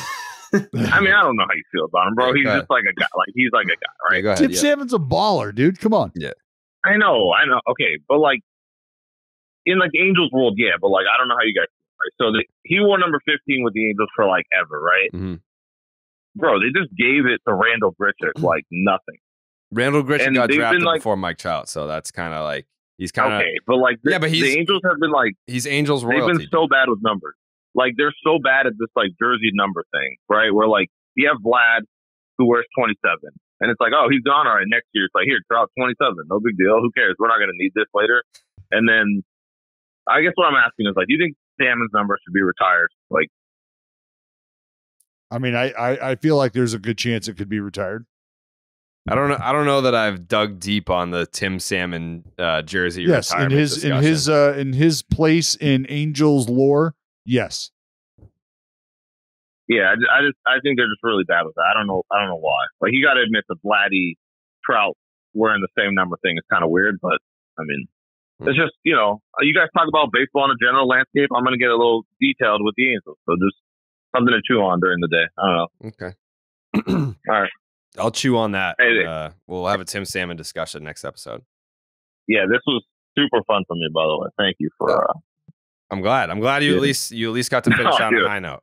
I mean, I don't know how you feel about him, bro. He's just like a guy. Like he's like a guy, right? Yeah, go ahead, Tim Salmon's a baller, dude. Come on. Yeah. I know. Okay, but like in like the Angels world, yeah. But like I don't know how you guys feel, right? So he wore number 15 with the Angels for like ever, right? Mm-hmm. Bro, they just gave it to Randall Grichuk like nothing. Randall Grichuk got drafted like, before Mike Trout, so that's kind of like he's kind of okay. But like, but the Angels have been like he's Angels royalty. They've been so bad with numbers. Like they're so bad at this like jersey number thing, right? Where like you have Vlad who wears 27, and it's like, oh, he's gone. All right, next year it's like, here, Trout 27, no big deal. Who cares? We're not going to need this later. And then I guess what I'm asking is like, do you think Salmon's number should be retired? Like, I mean, I feel like there's a good chance it could be retired. I don't know that I've dug deep on the Tim Salmon jersey. Yes, in his place in Angels lore, yes. Yeah, I think they're just really bad with that. I don't know why. Like you got to admit the Vladdy Trout wearing the same number thing is kind of weird, but I mean, it's just you guys talk about baseball in a general landscape. I'm going to get a little detailed with the Angels, so just something to chew on during the day. I don't know. Okay. All right. I'll chew on that. Hey, we'll have a Tim Salmon discussion next episode. Yeah, this was super fun for me, by the way. Thank you for. I'm glad you at least got to finish on a high note.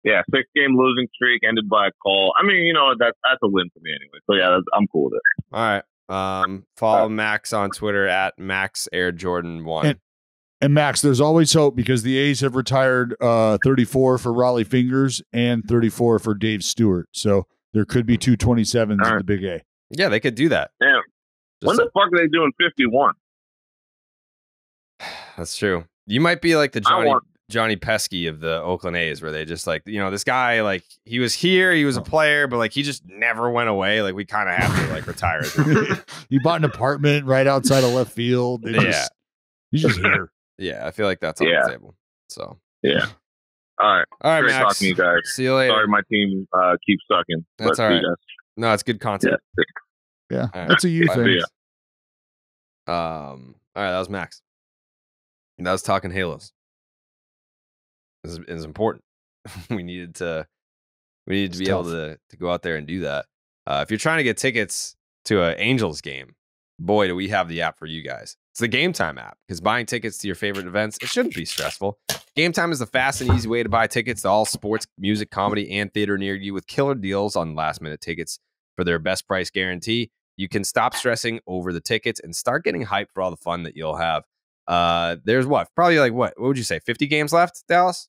Yeah, 6-game losing streak ended by a call. I mean, that's a win for me anyway. So yeah, I'm cool with it. All right. Follow Max on Twitter at MaxAirJordan1. And Max, there's always hope because the A's have retired 34 for Raleigh Fingers and 34 for Dave Stewart. So there could be 2 27s at the Big A. Yeah, they could do that. Damn. When the fuck are they doing 51? That's true. You might be like the Johnny Pesky of the Oakland A's, where they just like, this guy, like he was here, he was a player, but like he just never went away. Like we kind of have to like retire. He bought an apartment right outside of left field. He's just here. Yeah, I feel like that's on the table. So yeah. All right, Great Max. Talking to you guys. See you later. Sorry, my team keeps sucking. That's all right. No, it's good content. Yeah, right. That's a you thing. All right, that was Max. And that was talking Halos. This is important. we needed to be able to go out there and do that. If you're trying to get tickets to an Angels game, boy, do we have the app for you guys. It's the Game Time app, because buying tickets to your favorite events, it shouldn't be stressful. Game Time is the fast and easy way to buy tickets to all sports, music, comedy, and theater near you, with killer deals on last-minute tickets for their best price guarantee. You can stop stressing over the tickets and start getting hyped for all the fun that you'll have. There's probably like what would you say, 50 games left, Dallas?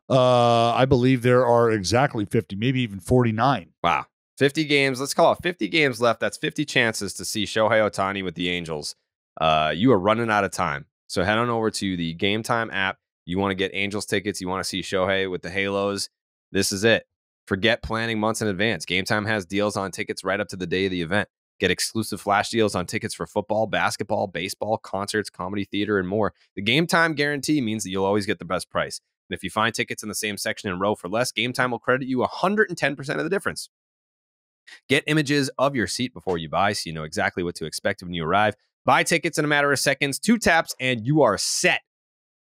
I believe there are exactly 50, maybe even 49. Wow. 50 games. Let's call it 50 games left. That's 50 chances to see Shohei Ohtani with the Angels. You are running out of time. So head on over to the Game Time app. You want to get Angels tickets. You want to see Shohei with the Halos. This is it. Forget planning months in advance. Game Time has deals on tickets right up to the day of the event. Get exclusive flash deals on tickets for football, basketball, baseball, concerts, comedy, theater, and more. The Game Time guarantee means that you'll always get the best price. And if you find tickets in the same section and row for less, Game Time will credit you 110% of the difference. Get images of your seat before you buy so you know exactly what to expect when you arrive. Buy tickets in a matter of seconds, 2 taps, and you are set.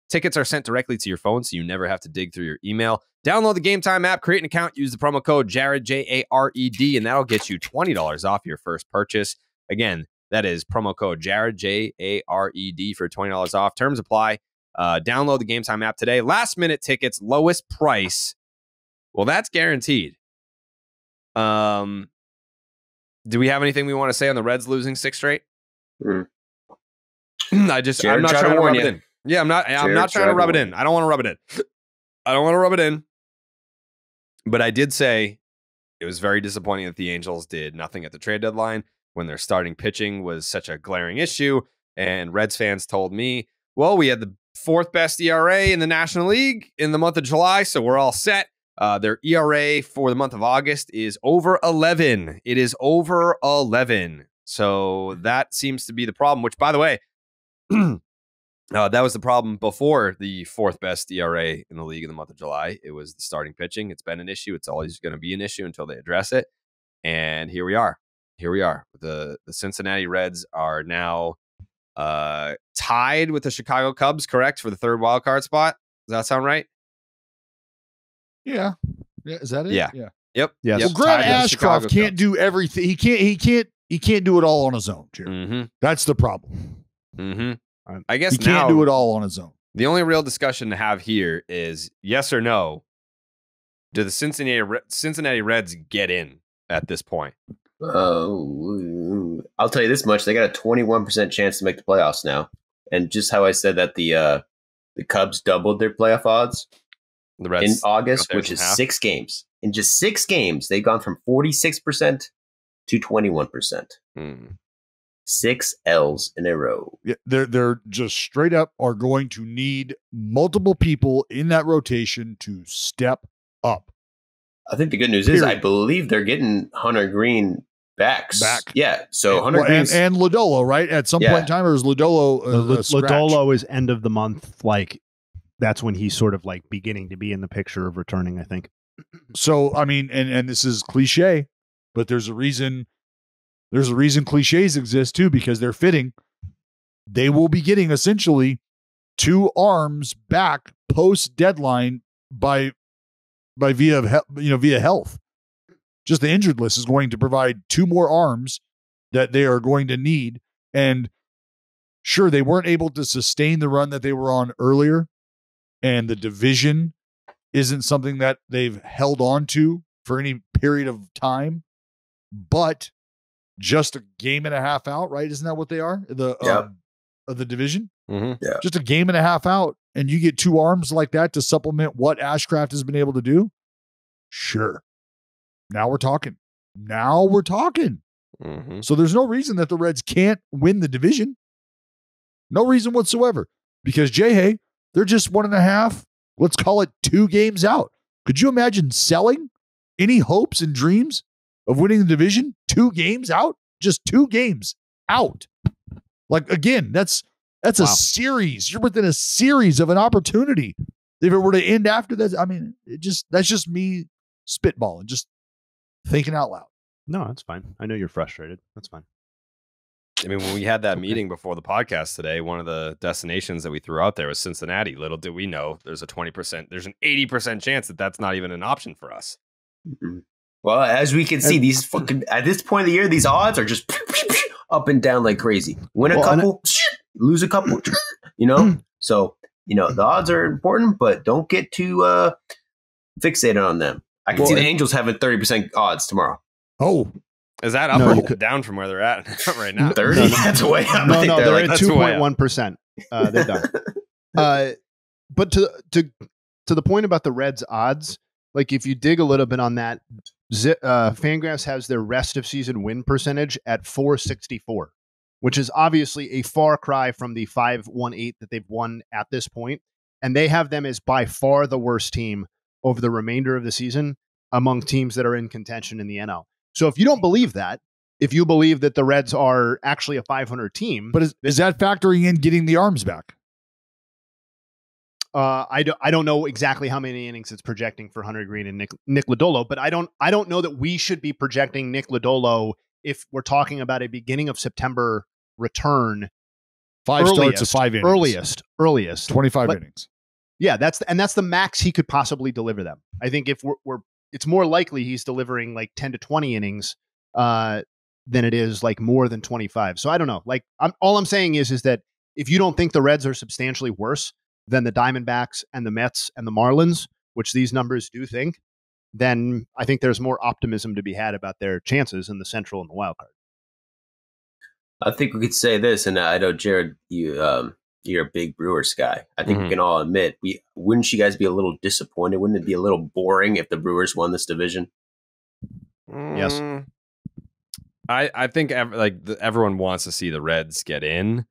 Tickets are sent directly to your phone, so you never have to dig through your email. Download the Game Time app, create an account, use the promo code Jared, Jared, and that'll get you $20 off your first purchase. Again, that is promo code Jared, Jared, for $20 off. Terms apply. Download the Game Time app today. Last minute tickets, lowest price. Well, that's guaranteed. Do we have anything we want to say on the Reds losing 6 straight? Mm. I'm not trying to rub it in. Yeah, I'm not trying to rub it in. I don't want to rub it in. But I did say it was very disappointing that the Angels did nothing at the trade deadline when their starting pitching was such a glaring issue. And Reds fans told me, well, we had the 4th best ERA in the National League in the month of July, so we're all set. Their ERA for the month of August is over 11. It is over 11. So that seems to be the problem, which, by the way, that was the problem before the 4th best ERA in the league in the month of July. It was the starting pitching. It's been an issue. It's always going to be an issue until they address it. And here we are. here we are. The Cincinnati Reds are now tied with the Chicago Cubs, correct, for the third wild card spot. Does that sound right? Yeah. Is that it? Yeah. Yep. Yes. Well, Grant Ashcroft can't do everything. He can't do it all on his own, Jerry. Mm-hmm. That's the problem. Mm-hmm. I guess he can't do it all on his own. The only real discussion to have here is yes or no. Do the Cincinnati Reds get in at this point? Oh, I'll tell you this much: they got a 21% chance to make the playoffs now. And just how I said that the Cubs doubled their playoff odds the Reds in August, which is 6 games. In just 6 games, they've gone from 46% to 21%. 6 L's in a row. Yeah, they're just straight up are going to need multiple people in that rotation to step up. I think the good news is I believe they're getting Hunter Green back. Yeah. So Hunter Green and Lodolo, right? At some point in time, or is Lodolo Lodolo is end of the month. Like that's when he's sort of like beginning to be in the picture of returning, I think. So, I mean, and this is cliche, but there's a reason cliches exist too, because they're fitting. They will be getting essentially 2 arms back post deadline via health. Just the injured list is going to provide 2 more arms that they are going to need. And sure, they weren't able to sustain the run that they were on earlier, and the division isn't something that they've held on to for any period of time, but just a game and a half out, right? Isn't that what they are? Of the division? Mm-hmm. Yeah. Just a game and a half out, and you get 2 arms like that to supplement what Ashcraft has been able to do? Sure. Now we're talking. Mm-hmm. So there's no reason that the Reds can't win the division. No reason whatsoever. Because, Jay, they're just 1.5, let's call it 2 games out. Could you imagine selling any hopes and dreams of winning the division 2 games out? Just 2 games out. Like, again, that's a series. You're within a series of an opportunity. If it were to end after that, I mean, that's just me spitballing, just thinking out loud. No, that's fine. I know you're frustrated. That's fine. I mean, when we had that meeting before the podcast today, one of the destinations that we threw out there was Cincinnati. Little did we know there's a 20%, there's an 80% chance that that's not even an option for us. Mm-hmm. Well, as we can see, these fucking at this point of the year, these odds are just up and down like crazy. Win a couple, lose a couple, So, the odds are important, but don't get too fixated on them. I can see the Angels having 30% odds tomorrow. Oh, is that up or down from where they're at right now? 30? No. That's way up. No, they're at 2.1%. They're done. But to the point about the Reds odds, like if you dig a little bit on that, Fangraphs has their rest of season win percentage at 464, which is obviously a far cry from the 518 that they've won at this point. And they have them as by far the worst team over the remainder of the season among teams that are in contention in the NL. So if you don't believe that, if you believe that the Reds are actually a 500 team, but is that factoring in getting the arms back? I don't know exactly how many innings it's projecting for Hunter Green and Nick Lodolo, but I don't know that we should be projecting Nick Lodolo if we're talking about a beginning of September return. 5 starts of 5 innings. Earliest 25 innings. Yeah, that's the max he could possibly deliver them. I think if it's more likely he's delivering like 10 to 20 innings than it is like more than 25. So I don't know. Like all I'm saying is that if you don't think the Reds are substantially worse than the Diamondbacks and the Mets and the Marlins, which these numbers do think, then I think there's more optimism to be had about their chances in the Central and the wild card. I think we could say this, and I know, Jared, you're a big Brewers guy. I think we can all admit, wouldn't you guys be a little disappointed? Wouldn't it be a little boring if the Brewers won this division? Yes. I think everyone wants to see the Reds get in,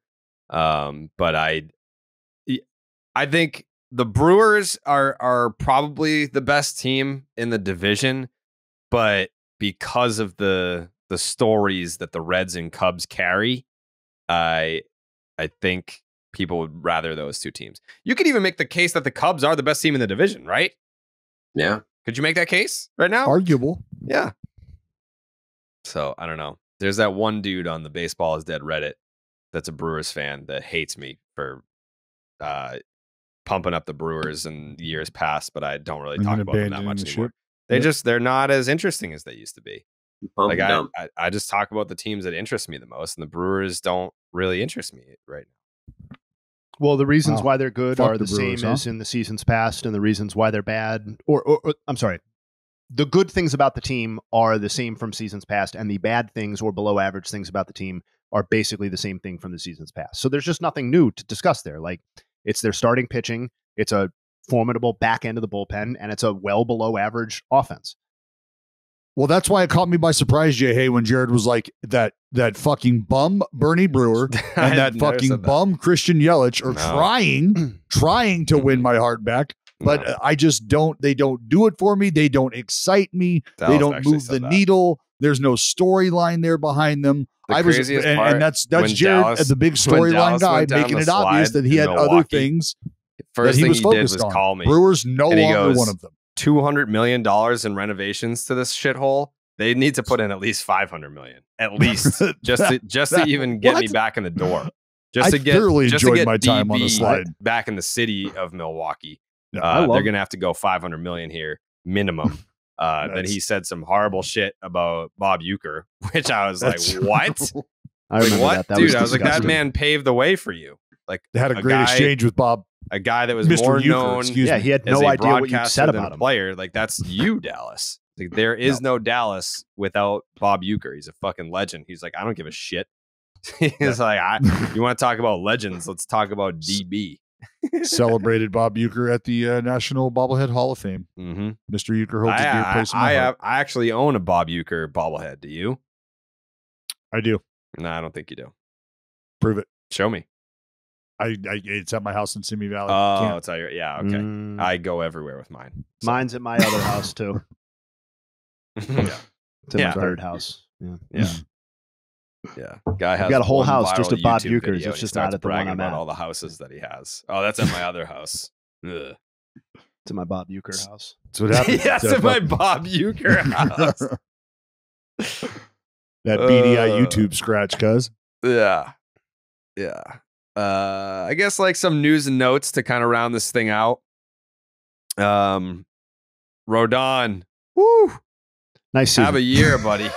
but I think the Brewers are probably the best team in the division, but because of the stories that the Reds and Cubs carry, I think people would rather those 2 teams. You could even make the case that the Cubs are the best team in the division, right? Yeah. Could you make that case right now? Arguable. Yeah. So I don't know. There's that one dude on the Baseball is Dead Reddit that's a Brewers fan that hates me for pumping up the Brewers in years past, but I don't really talk about them that much anymore. They're not as interesting as they used to be. Like I just talk about the teams that interest me the most, and the Brewers don't really interest me right now. Well, the reasons why they're good are the Brewers, same as in the seasons past, and the reasons why they're bad, or I'm sorry, the good things about the team are the same from seasons past, and the bad things or below average things about the team are basically the same thing from the seasons past. So there's just nothing new to discuss there. Like, it's their starting pitching, it's a formidable back end of the bullpen, and it's a well below average offense. Well, that's why it caught me by surprise, Jay Hay, when Jared was like, that fucking bum Bernie Brewer and that fucking bum Christian Yelich are trying to win my heart back. But I just they don't do it for me. They don't excite me. They don't move the needle. There's no storyline there behind them. And that's Jared, the big storyline guy, making it obvious that he had other things that he was focused on. Call me. Brewers no longer one of them. $200 million in renovations to this shithole. They need to put in at least $500 million, at least, just to even get me back in the door. Just to get my time DB on the slide back in the city of Milwaukee. They're gonna have to go $500 million here minimum. Then he said some horrible shit about Bob Uecker, which I was like, "What? What, dude?" I was like, "That man paved the way for you." Like, they had a great exchange with Bob. A guy that was more known, he had no idea what you said about him. Player, like, that's you, Dallas. Like, there is no Dallas without Bob Uecker. He's a fucking legend. He's like, I don't give a shit. He's like, you want to talk about legends? Let's talk about DB. Celebrated Bob Uecker at the National Bobblehead Hall of Fame. Mm-hmm. Mr. Uecker holds a dear place in my heart. I actually own a Bob Uecker bobblehead. Do you? I do. No, I don't think you do. Prove it. Show me. It's at my house in Simi Valley. Oh, it's at your, yeah, okay. I go everywhere with mine. So. Mine's at my other house too. Yeah. It's in my third house. Yeah. Guy has got a whole house viral just of Bob YouTube Ueckers. video, It's just and he not at the one bragging I'm about at. all the houses that he has. Oh, that's at my other house. Ugh. It's in my Bob Uecker house. That's what happens. Yes, in my Bob Uecker house. That BDI YouTube scratch, cuz. Yeah. I guess like some news and notes to kind of round this thing out. Rodon, woo, nice season. Have a year, buddy.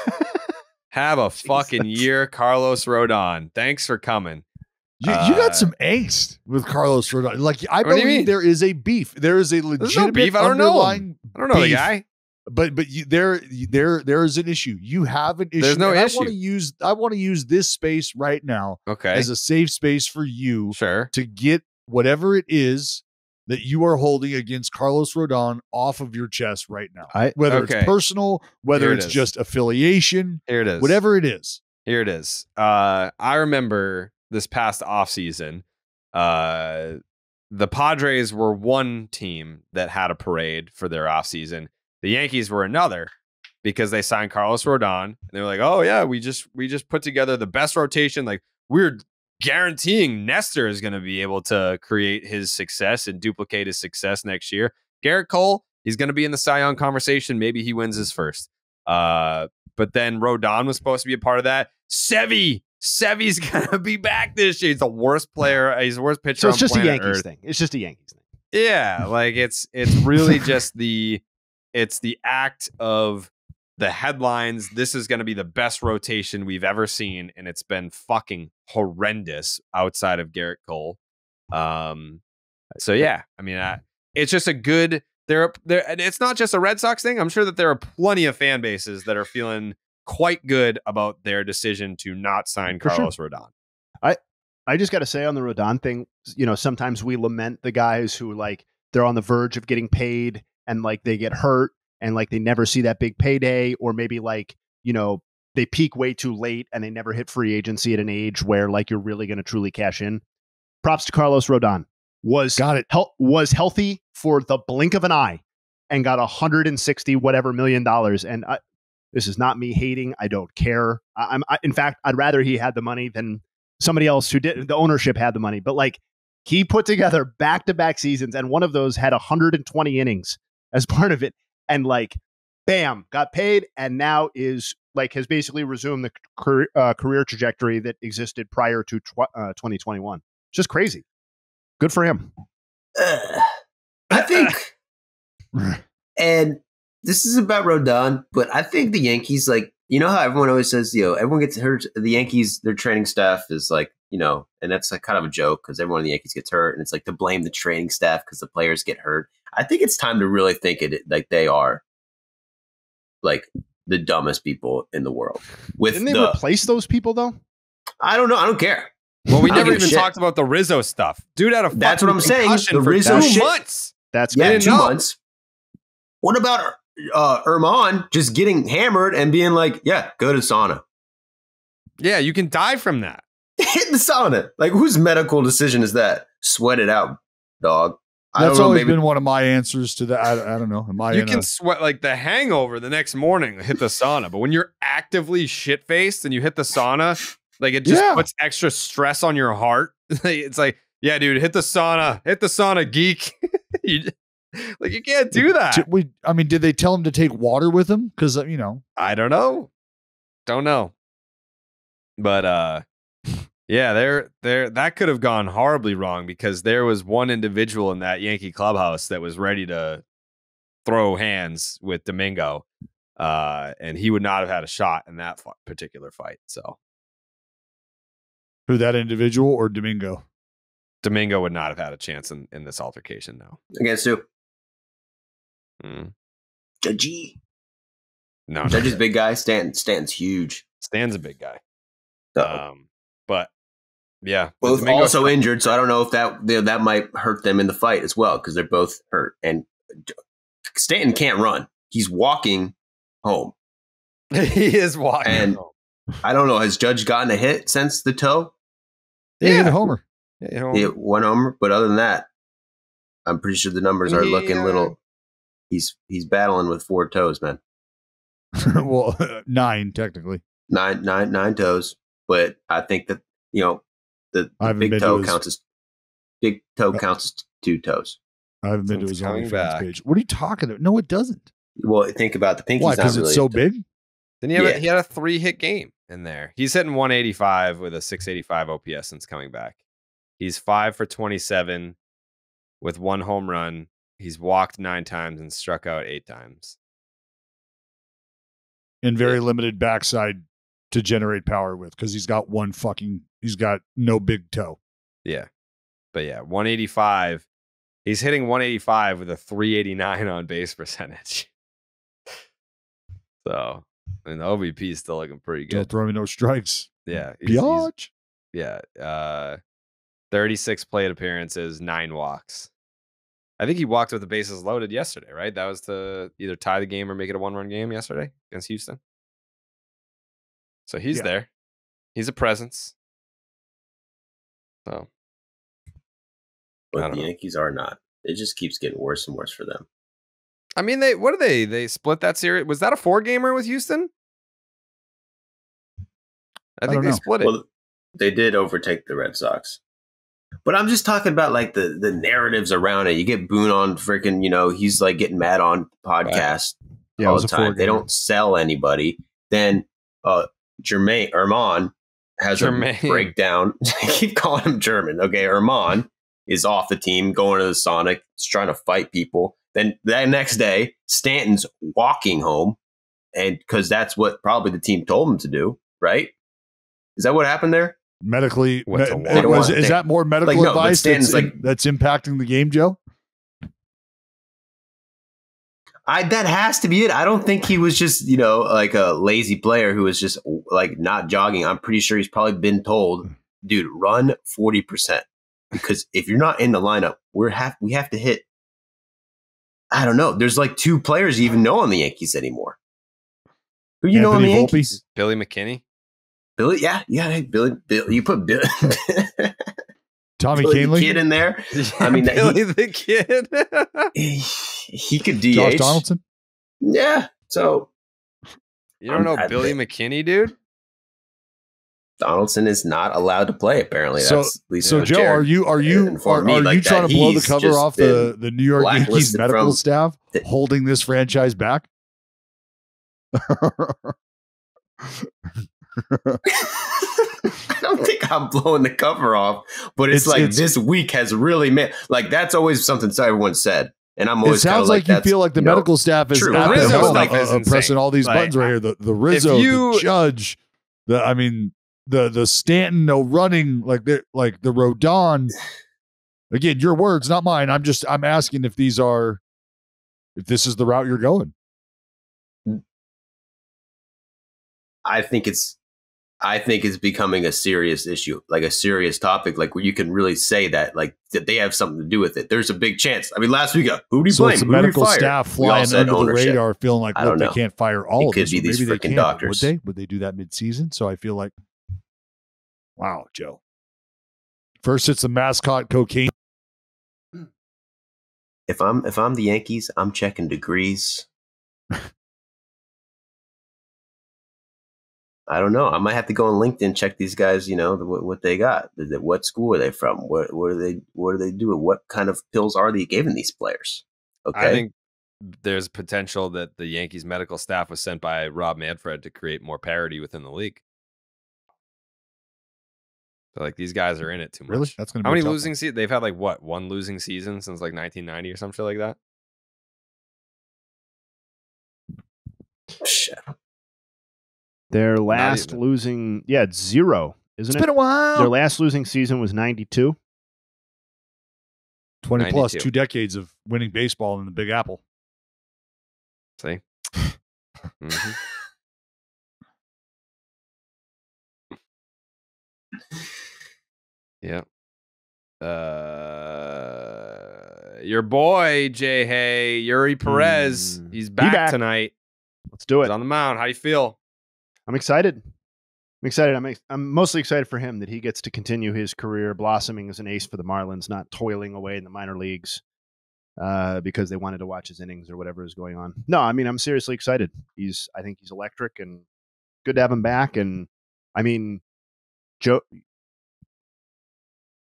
Have a fucking year, Carlos Rodon. Thanks for coming. You got some angst with Carlos Rodon. Like, I believe there is a beef. There is a legitimate beef. I don't know him. I don't know the guy. But there is an issue. You have an issue. There's no issue. I want to use this space right now, as a safe space for you, to get whatever it is that you are holding against Carlos Rodon off of your chest right now. Whether it's personal, whether it's just affiliation, here it is. Whatever it is. Here it is. I remember this past offseason, the Padres were one team that had a parade for their offseason. The Yankees were another because they signed Carlos Rodon. And they were like, oh, yeah, we just put together the best rotation. Like, we're guaranteeing Nestor is going to be able to create his success and duplicate his success next year. Garrett Cole, he's going to be in the Cy Young conversation. Maybe he wins his first. But then Rodon was supposed to be a part of that. Sevy's going to be back this year. He's the worst player. He's the worst pitcher. So it's just a Yankees thing. It's just a Yankees thing. Yeah. Like, it's really just it's the act of the headlines. This is going to be the best rotation we've ever seen, and it's been fucking horrendous outside of Garrett Cole. So yeah, I mean, it's just a good. It's not just a Red Sox thing. I'm sure that there are plenty of fan bases that are feeling quite good about their decision to not sign Carlos Rodon. I just got to say on the Rodon thing, sometimes we lament the guys who like they're on the verge of getting paid. And like they get hurt and like they never see that big payday, or maybe like, they peak way too late and they never hit free agency at an age where like you're really going to truly cash in. Props to Carlos Rodon. Was healthy for the blink of an eye and got $160 whatever million. And this is not me hating. I don't care. In fact, I'd rather he had the money than somebody else who did. The ownership had the money, but like he put together back-to-back seasons, and one of those had 120 innings as part of it, and like, bam, got paid, and now is like has basically resumed the career trajectory that existed prior to 2021. Just crazy. Good for him. I think, and this is about Rodon, but I think the Yankees, like, you know how everyone always says, everyone gets hurt. The Yankees, their training staff is like, and that's like kind of a joke because everyone in the Yankees gets hurt, and it's like to blame the training staff because the players get hurt. I think it's time to really think it like they are like the dumbest people in the world. Didn't they replace those people though? I don't know. I don't care. Well, we never even talked about the Rizzo stuff. Dude had a That's what I'm saying. The Rizzo 2 months. That's 2 months. What about Erman just getting hammered and being like, yeah, go to sauna? Yeah, you can die from that. Hit the sauna. Like, whose medical decision is that? Sweat it out, dog. That's always been one of my answers to that. I don't know. You can sweat like the hangover the next morning, hit the sauna. But when you're actively shit-faced and you hit the sauna, like it just puts extra stress on your heart. It's like, yeah, dude, hit the sauna, geek. you can't do that. Did they tell him to take water with him? Because I don't know. But yeah, that could have gone horribly wrong because there was one individual in that Yankee clubhouse that was ready to throw hands with Domingo, and he would not have had a shot in that particular fight. So, who, that individual or Domingo? Domingo would not have had a chance in this altercation. No, against who? Judgy. No, Judgy's big guy. Stan's huge. Stan's a big guy. So. But yeah, both also injured, so I don't know if that might hurt them in the fight as well because they're both hurt. And Stanton can't run; he's walking home. He is walking. And home. I don't know. Has Judge gotten a hit since the toe? Yeah, he hit a homer. He hit one homer, but other than that, I'm pretty sure the numbers are looking little. He's battling with 4 toes, man. Well, 9 technically. Nine toes. But I think that the big toe counts as 2 toes. I haven't been to his OnlyFans page. What are you talking about? No, it doesn't. Well, think about the pinky. Why? Because it's so big. Then he had a 3-hit game in there. He's hitting 185 with a 685 OPS since coming back. He's 5 for 27 with 1 home run. He's walked 9 times and struck out 8 times. And very limited backside to generate power with because he's got no big toe. Yeah. But yeah, 185. He's hitting 185 with a 389 on base percentage. So, and the OBP is still looking pretty good. Don't throw me no strikes. Yeah. Biatch. Yeah. 36 plate appearances, 9 walks. I think he walked with the bases loaded yesterday, right? That was to either tie the game or make it a 1-run game yesterday against Houston. So he's there. He's a presence. So, but the Yankees are not. It just keeps getting worse and worse for them. I mean, they split that series. Was that a 4-gamer with Houston? I think they split it. Well, they did overtake the Red Sox. But I'm just talking about like the narratives around it. You get Boone on freaking, he's like getting mad on podcast all the time. They don't sell anybody. Then Erman has a breakdown. I keep calling him German. Okay, Erman is off the team, going to the Sonic, trying to fight people. Then that next day, Stanton's walking home, and because that's what probably the team told him to do, right? Is that what happened there? Medically, is that more medical advice that's impacting the game, Joe? That has to be it. I don't think he was just, like a lazy player who was just like not jogging. I'm pretty sure he's probably been told, dude, run 40%. Because if you're not in the lineup, we have to hit. I don't know. There's like 2 players you even know on the Yankees anymore. Who you know on the Yankees? Billy McKinney. Billy, yeah. Hey, Billy. You put Billy. Tommy Billy Kahnle the Kid in there. I mean, Billy the Kid. he could DH. Josh Donaldson. Yeah. So you don't know Billy McKinney, dude? Donaldson is not allowed to play. Apparently, that's at least so. Joe, are you trying to blow the cover off the New York Yankees medical staff holding this franchise back? I don't think I'm blowing the cover off, but it's this week has really made like that's always something everyone said. And I'm always it sounds like you feel like the medical staff is pressing all these buttons right here. The Rizzo, the Judge, the Stanton, no running, like the Rodon. Again, your words, not mine. I'm asking if this is the route you're going. I think it's becoming a serious issue, like a serious topic, like where you can really say that, like that they have something to do with it. There's a big chance. I mean, last week, who do you blame? It's the medical staff flying under the radar, feeling like, look, they can't fire all of this. Maybe these freaking doctors. Would they do that mid-season? So I feel like, wow, Joe. First, it's the mascot cocaine. If I'm the Yankees, I'm checking degrees. I don't know. I might have to go on LinkedIn, check these guys, what they got. What school are they from? What do they do? What kind of pills are they giving these players? Okay. I think there's potential that the Yankees medical staff was sent by Rob Manfred to create more parity within the league. So, like, these guys are in it too much. Really? That's going to be how many losing seasons? They've had like one losing season since like 1990 or some shit like that. Shit. Their last losing, it's 0, isn't it? It's been a while. Their last losing season was 92. 20 plus 2 decades of winning baseball in the Big Apple. See? Mm-hmm. Yeah. Your boy, Jay Hay, Yuri Perez, he's back tonight. Let's do it. He's on the mound. How do you feel? I'm excited. I'm mostly excited for him that he gets to continue his career blossoming as an ace for the Marlins, not toiling away in the minor leagues because they wanted to watch his innings or whatever is going on. No, I mean, I'm seriously excited. I think he's electric and good to have him back. And I mean, Joe,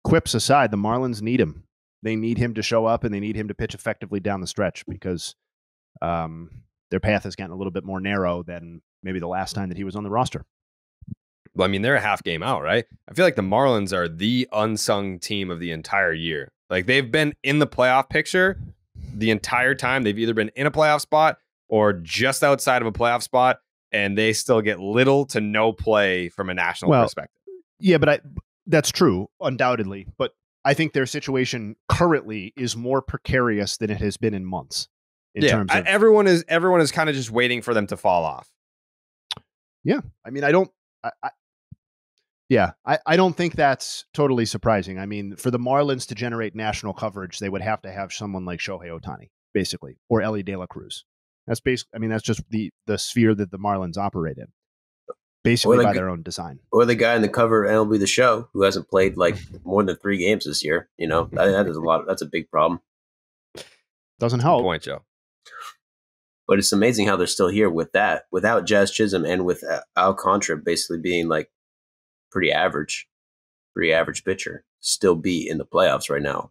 quips aside, the Marlins need him. They need him to show up and they need him to pitch effectively down the stretch because their path has gotten a little bit more narrow than maybe the last time that he was on the roster. Well, I mean, they're a half game out, right? I feel like the Marlins are the unsung team of the entire year. Like, they've been in the playoff picture the entire time. They've either been in a playoff spot or just outside of a playoff spot, and they still get little to no play from a national perspective. Yeah, but that's true, undoubtedly. But I think their situation currently is more precarious than it has been in months. Terms of, everyone is kind of just waiting for them to fall off. Yeah, I mean, I don't think that's totally surprising. I mean, for the Marlins to generate national coverage, they would have to have someone like Shohei Ohtani, basically, or Ellie De La Cruz. That's basically, I mean, that's just the sphere that the Marlins operate in, basically by their own design. Or the guy in the cover of MLB The Show who hasn't played like more than 3 games this year. That is that's a big problem. Doesn't help. Good point, Joe. But it's amazing how they're still here with that, without Jazz Chisholm and with Alcantara basically being like pretty average pitcher, still be in the playoffs right now.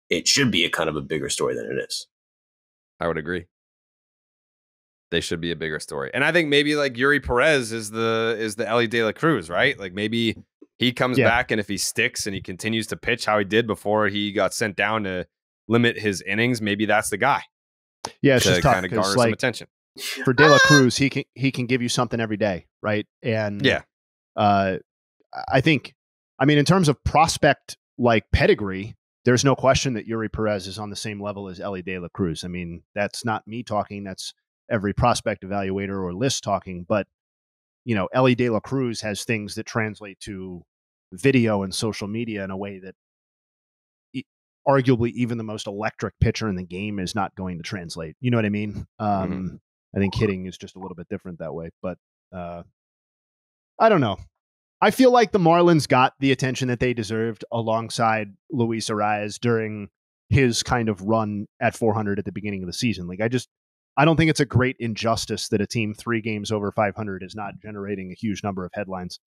It should be a kind of a bigger story than it is. I would agree. They should be a bigger story. And I think maybe like Yuri Perez is the Ellie De La Cruz, right? Like maybe he comes back and if he sticks and he continues to pitch how he did before he got sent down to limit his innings, maybe that's the guy. Yeah, it's just tough kind of garner some attention. For De La Cruz, he can give you something every day, right? And I think, I mean, in terms of prospect like pedigree, there's no question that Yuri Perez is on the same level as Ellie De La Cruz. I mean, that's not me talking; that's every prospect evaluator or list talking. But Ellie De La Cruz has things that translate to video and social media in a way that arguably even the most electric pitcher in the game is not going to translate. You know what I mean? I think hitting is just a little bit different that way, but I don't know. I feel like the Marlins got the attention that they deserved alongside Luis Arias during his kind of run at 400 at the beginning of the season. Like, I don't think it's a great injustice that a team 3 games over 500 is not generating a huge number of headlines.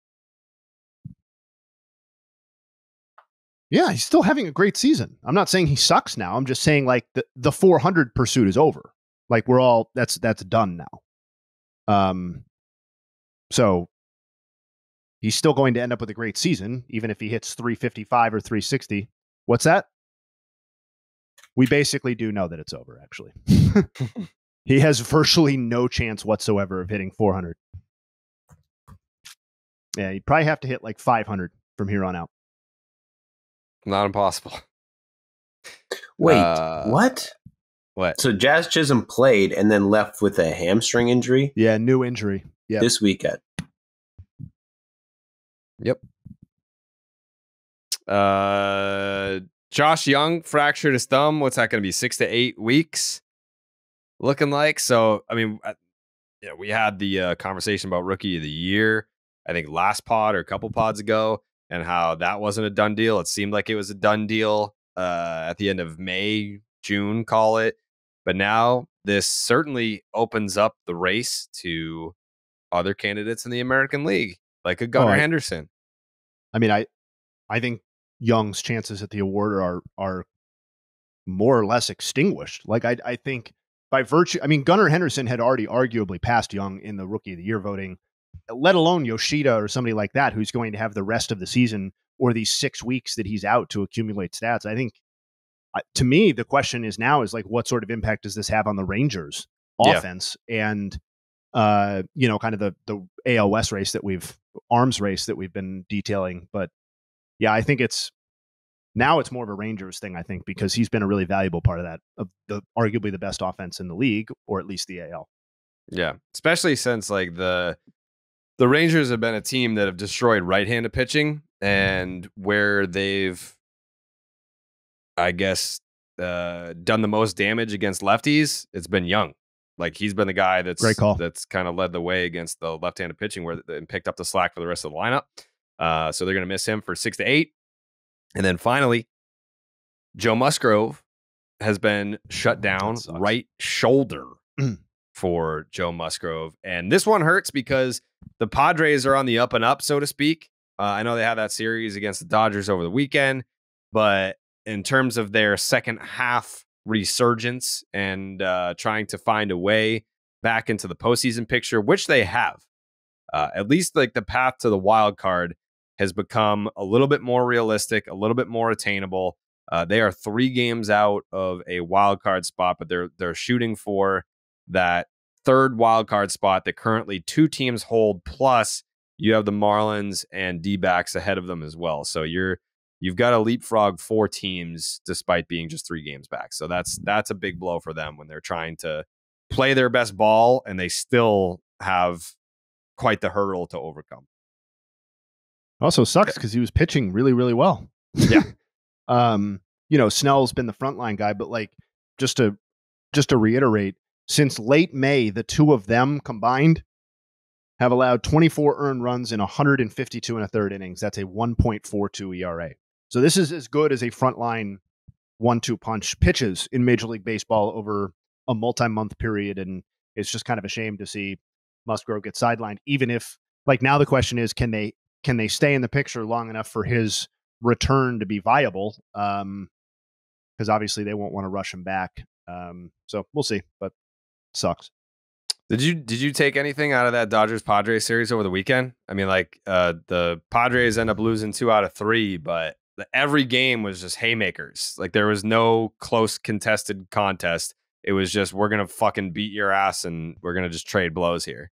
Yeah, he's still having a great season. I'm not saying he sucks now. I'm just saying like the 400 pursuit is over. Like that's done now. So he's still going to end up with a great season, even if he hits 355 or 360. What's that? We basically do know that it's over, actually. He has virtually no chance whatsoever of hitting 400. Yeah, he'd probably have to hit like 500 from here on out. Not impossible. Wait, what? What? So Jazz Chisholm played and then left with a hamstring injury? Yeah, new injury. Yeah, this weekend. Yep. Josh Young fractured his thumb. What's that going to be? 6 to 8 weeks looking like. So, I mean, we had the conversation about rookie of the year, I think last pod or a couple pods ago, and how that wasn't a done deal. It seemed like it was a done deal at the end of May, June, call it. But now this certainly opens up the race to other candidates in the American League, like a Gunnar Henderson. I mean, I think Young's chances at the award are more or less extinguished. Like I think by virtue, I mean, Gunnar Henderson had already arguably passed Young in the Rookie of the Year voting, let alone Yoshida or somebody like that who's going to have the rest of the season or these 6 weeks that he's out to accumulate stats. I think, to me, the question is now is like, what sort of impact does this have on the Rangers offense? And kind of the AL West arms race that we've been detailing. But yeah, I think it's more of a Rangers thing, I think, because he's been a really valuable part of that, of the arguably the best offense in the league, or at least the AL. Yeah, especially since like the Rangers have been a team that have destroyed right-handed pitching, and where they've, I guess, done the most damage against lefties, it's been Young. Like, he's been the guy that's kind of led the way against the left-handed pitching, and picked up the slack for the rest of the lineup. So they're going to miss him for 6 to 8. And then finally, Joe Musgrove has been shut down, right shoulder for Joe Musgrove. And this one hurts because the Padres are on the up and up, so to speak. I know they had that series against the Dodgers over the weekend, but in terms of their second half resurgence and trying to find a way back into the postseason picture, which they have, at least like the path to the wild card has become a little bit more realistic, a little bit more attainable. They are 3 games out of a wild card spot, but they're shooting for that third wild card spot that currently 2 teams hold. Plus, you have the Marlins and D-backs ahead of them as well. So you've got to leapfrog 4 teams despite being just 3 games back. So that's a big blow for them when they're trying to play their best ball and they still have quite the hurdle to overcome. Also sucks because he was pitching really, really well. Yeah. Snell's been the frontline guy, but like just to reiterate, since late May, the 2 of them combined have allowed 24 earned runs in 152 and a third innings. That's a 1.42 ERA. So this is as good as a frontline 1-2 punch pitches in Major League Baseball over a multi-month period. And it's just kind of a shame to see Musgrove get sidelined, even if, like, now the question is, can they stay in the picture long enough for his return to be viable? Because obviously they won't want to rush him back. So we'll see, but sucks. Did you take anything out of that Dodgers Padres series over the weekend? I mean, like, the Padres end up losing 2 out of 3, but every game was just haymakers. Like, there was no close contested contest. It was just, we're going to fucking beat your ass and we're going to just trade blows here.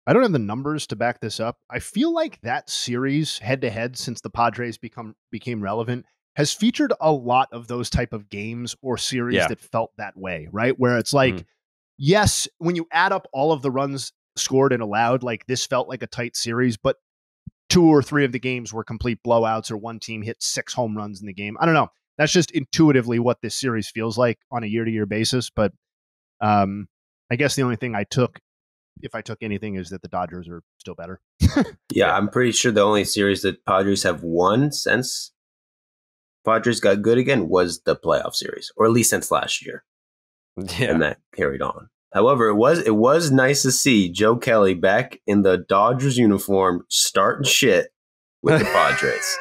I don't have the numbers to back this up. I feel like that series head to head, since the Padres became relevant, has featured a lot of those type of games or series that felt that way, right? Where it's like, yes, when you add up all of the runs scored and allowed, like, this felt like a tight series, but 2 or 3 of the games were complete blowouts, or one team hit 6 home runs in the game. I don't know. That's just intuitively what this series feels like on a year-to-year basis. But I guess the only thing I took, if I took anything, is that the Dodgers are still better. Yeah, I'm pretty sure the only series that Padres have won since Padres got good again was the playoff series, or at least since last year. Yeah. And that carried on. However, it was nice to see Joe Kelly back in the Dodgers uniform starting shit with the Padres.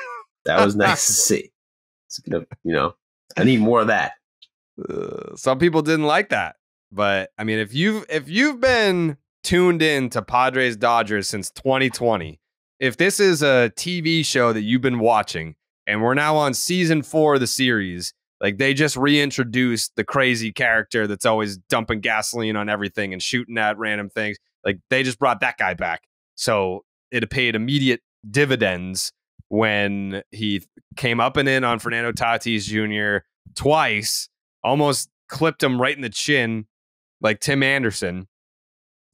That was nice to see. It's gonna, I need more of that. Some people didn't like that, but I mean, if you've been tuned in to Padres Dodgers since 2020, if this is a TV show that you've been watching and we're now on season 4 of the series, like they just reintroduced the crazy character that's always dumping gasoline on everything and shooting at random things. Like they just brought that guy back. So it paid immediate dividends when he came up and in on Fernando Tatis Jr. twice, almost clipped him right in the chin like Tim Anderson.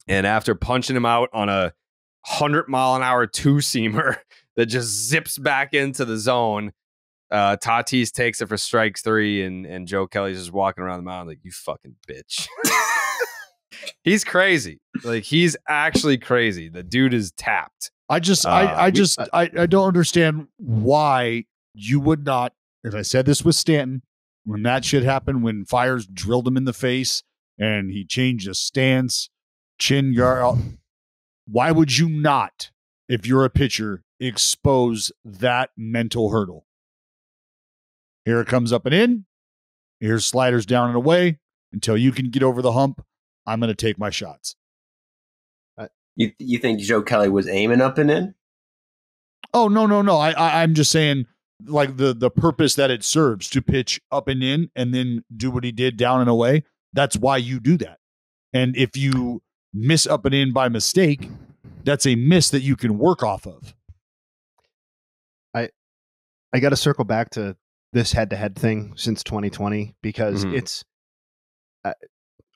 And after punching him out on a 100-mile-an-hour two-seamer that just zips back into the zone, Tatis takes it for strike 3, and Joe Kelly's just walking around the mound like, you fucking bitch. He's crazy. Like, he's actually crazy. The dude is tapped. I don't understand why you would not, as I said this with Stanton, when that shit happened, when Fires drilled him in the face and he changed his stance, chin guard, why would you not, if you're a pitcher, expose that mental hurdle? Here it comes up and in. Here's sliders down and away. Until you can get over the hump, I'm going to take my shots. You think Joe Kelly was aiming up and in? Oh, no. I'm just saying, like, the purpose that it serves to pitch up and in and then do what he did down and away. That's why you do that. And if you miss up and in by mistake, that's a miss that you can work off of. I got to circle back to this head-to-head thing since 2020 because it's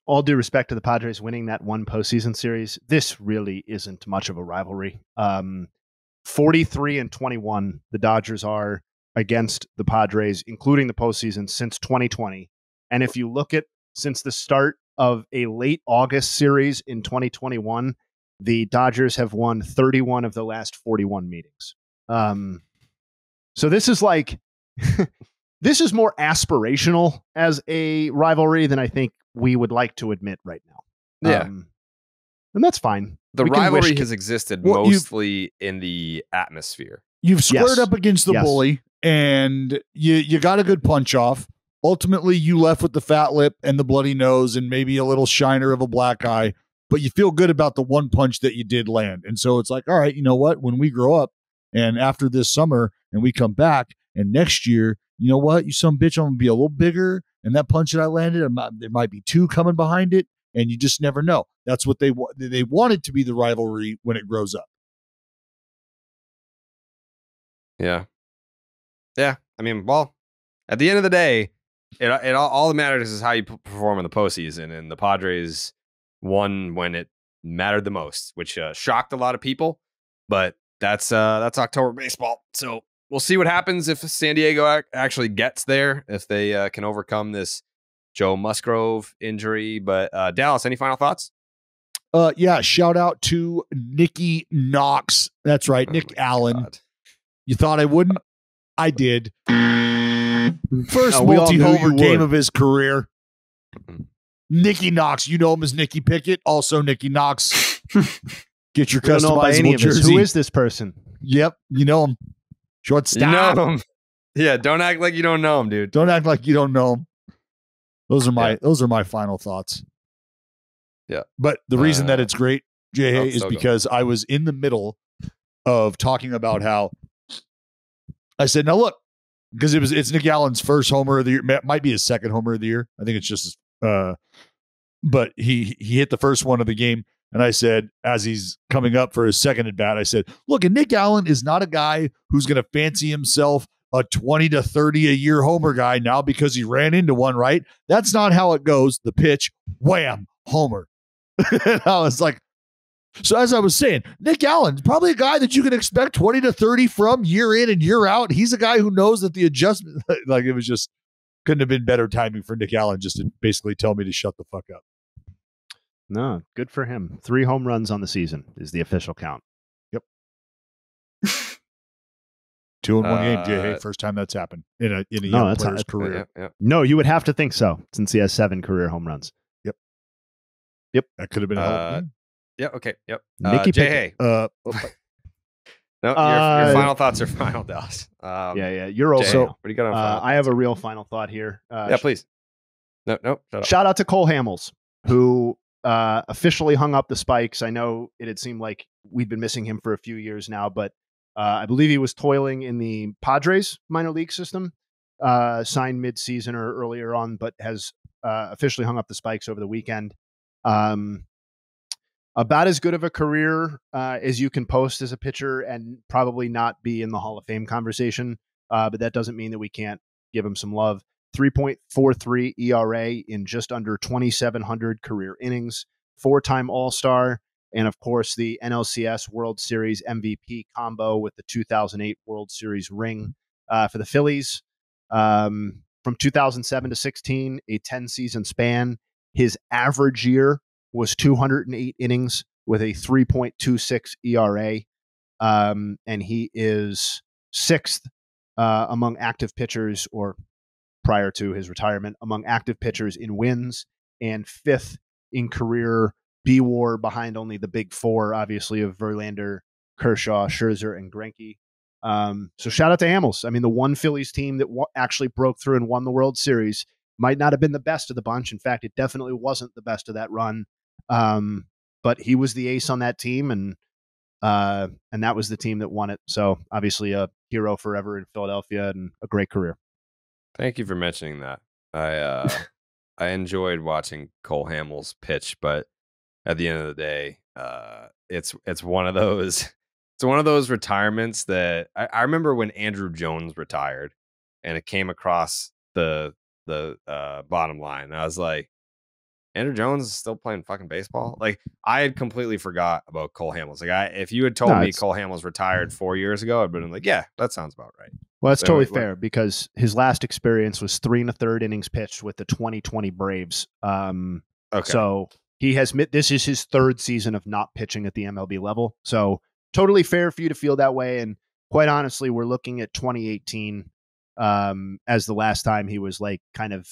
all due respect to the Padres winning that one postseason series. This really isn't much of a rivalry. 43-21, the Dodgers are against the Padres, including the postseason, since 2020. And if you look at since the start of a late August series in 2021, the Dodgers have won 31 of the last 41 meetings. So this is like, this is more aspirational as a rivalry than I think we would like to admit right now. Yeah. And that's fine. The rivalry has existed mostly in the atmosphere. You've squared up against the bully and you got a good punch off. Ultimately, you left with the fat lip and the bloody nose and maybe a little shiner of a black eye, but you feel good about the one punch that you did land. And so it's like, all right, you know what? When we grow up and after this summer and we come back and next year, you know what? You some bitch, I'm going to be a little bigger. And that punch that I landed, there might be 2 coming behind it. And you just never know. That's what they want it to be, the rivalry when it grows up. Yeah. Yeah. I mean, well, at the end of the day, all that matters is how you perform in the postseason. And the Padres won when it mattered the most, which shocked a lot of people. But that's October baseball. So we'll see what happens if San Diego actually gets there, if they can overcome this Joe Musgrove injury. But Dallas, any final thoughts? Yeah, shout out to Nicky Knox. That's right, Nick Allen. God. You thought I wouldn't? I did. First multi-homer game of his career. Nicky Knox. You know him as Nicky Pickett. Also, Nicky Knox. Get your customizable jersey. Who is this person? Yep, you know him. Shortstop. You know him. Yeah, don't act like you don't know him, dude. Don't act like you don't know him. Those are my final thoughts. Yeah. But the reason that it's great, Jay, is because I was in the middle of talking about how I said, now look, because it's Nick Allen's first homer of the year. It might be his second homer of the year. I think it's just but he hit the first one of the game. And I said, as he's coming up for his second at bat, I said, look, and Nick Allen is not a guy who's going to fancy himself a 20 to 30 a year homer guy now because he ran into one, right? That's not how it goes. The pitch, wham, homer. And I was like, so as I was saying, Nick Allen's probably a guy that you can expect 20 to 30 from year in and year out. He's a guy who knows that the adjustment, like it was just, couldn't have been better timing for Nick Allen just to basically tell me to shut the fuck up. No, good for him. 3 home runs on the season is the official count. Yep. 2 in 1 game, Jay. First time that's happened in a young player's career. Yeah. No, you would have to think so, since he has 7 career home runs. Yep. That could have been a yeah, okay. Yep. Nicky Jay, Pickett. No, your final thoughts are final, Dallas. Yeah. You're Jay, also. what do you got on I have a real final thought here. yeah, please. No. Shout out to Cole Hamels, who officially hung up the spikes. I know it had seemed like we'd been missing him for a few years now, but I believe he was toiling in the Padres minor league system, signed mid-season or earlier on, but has officially hung up the spikes over the weekend. About as good of a career as you can post as a pitcher and probably not be in the Hall of Fame conversation. But that doesn't mean that we can't give him some love. 3.43 ERA in just under 2,700 career innings, 4-time All-Star, and of course the NLCS World Series MVP combo with the 2008 World Series ring for the Phillies. From 2007 to 16, a 10-season span. His average year was 208 innings with a 3.26 ERA. And he is sixth among active pitchers, or prior to his retirement, among active pitchers in wins, and fifth in career B-WAR, behind only the big four, obviously, of Verlander, Kershaw, Scherzer, and Greinke. So shout out to Hamels. I mean, the one Phillies team that actually broke through and won the World Series might not have been the best of the bunch. In fact, it definitely wasn't the best of that run. But he was the ace on that team, and that was the team that won it. So obviously a hero forever in Philadelphia and a great career. Thank you for mentioning that. I enjoyed watching Cole Hamels pitch, but at the end of the day, it's one of those retirements that I remember when Andrew Jones retired, and it came across the bottom line. And I was like, Andrew Jones is still playing fucking baseball. Like, I had completely forgot about Cole Hamels. Like, if you had told me Cole Hamels retired 4 years ago, I'd been like, yeah, that sounds about right. Well, that's totally fair, because his last experience was 3 1/3 innings pitched with the 2020 Braves. Okay. So this is his third season of not pitching at the MLB level. So totally fair for you to feel that way. And quite honestly, we're looking at 2018 as the last time he was like kind of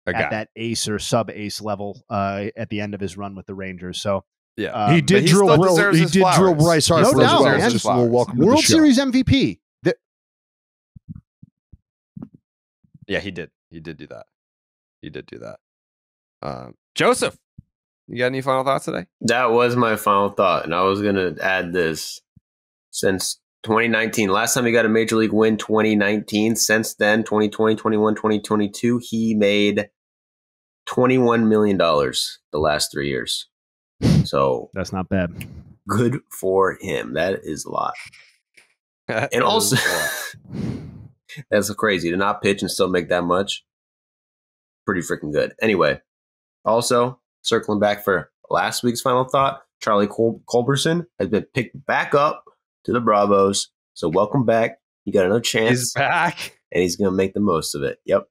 at that ace or sub ace level at the end of his run with the Rangers. So yeah, he did drill Bryce Harper. No doubt, well. man. Just a little welcome to World the show. Series MVP. Yeah, he did. He did do that. Joseph, you got any final thoughts today? That was my final thought, and I was going to add this. Since 2019, last time he got a major league win, 2019. Since then, 2020, 21, 2022, he made $21 million the last 3 years. So that's not bad. Good for him. That is a lot. And also, that's crazy to not pitch and still make that much. Pretty freaking good. Anyway, also circling back for last week's final thought, Charlie Culberson has been picked back up to the Bravos. So welcome back. You got another chance. He's back. And he's going to make the most of it. Yep.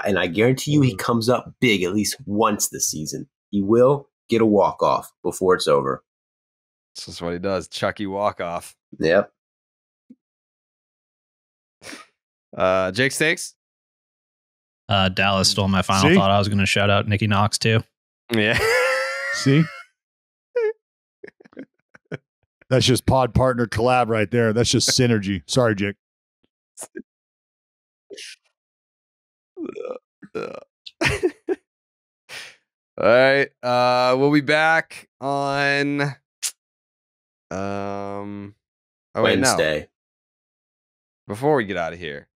And I guarantee you he comes up big at least once this season. He will get a walk-off before it's over. This is what he does. Chucky walk-off. Yep. Jake Stakes? Dallas stole my final thought. I was going to shout out Nicky Knox too. Yeah. See? That's just pod partner collab right there. That's just synergy. Sorry, Jake. All right. We'll be back on Wednesday. No. Before we get out of here,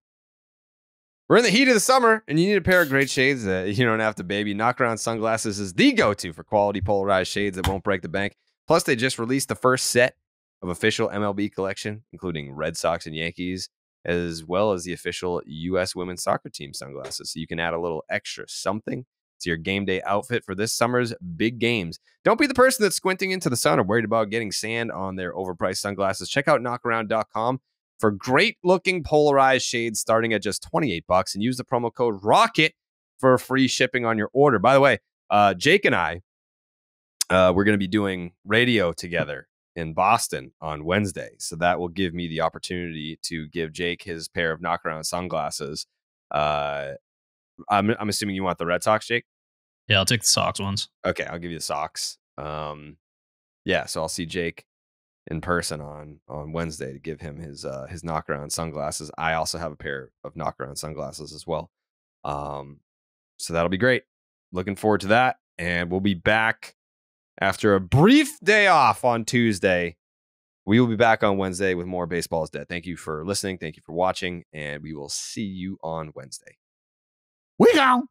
we're in the heat of the summer, and you need a pair of great shades that you don't have to baby. Knockaround Sunglasses is the go-to for quality polarized shades that won't break the bank. Plus, they just released the first set of official MLB collection, including Red Sox and Yankees, as well as the official U.S. women's soccer team sunglasses. So you can add a little extra something to your game day outfit for this summer's big games. Don't be the person that's squinting into the sun or worried about getting sand on their overpriced sunglasses. Check out knockaround.com for great looking polarized shades starting at just $28, and use the promo code ROCKET for free shipping on your order. By the way, Jake and I, we're going to be doing radio together in Boston on Wednesday. So that will give me the opportunity to give Jake his pair of Knockaround sunglasses. I'm assuming you want the Red Sox, Jake? Yeah, I'll take the Sox ones. Okay, I'll give you the Sox. Yeah, so I'll see Jake in person on Wednesday to give him his Knockaround sunglasses. I also have a pair of Knockaround sunglasses as well. So that'll be great. Looking forward to that. And we'll be back after a brief day off on Tuesday. We will be back on Wednesday with more Baseball is Dead. Thank you for listening. Thank you for watching. And we will see you on Wednesday. We gone.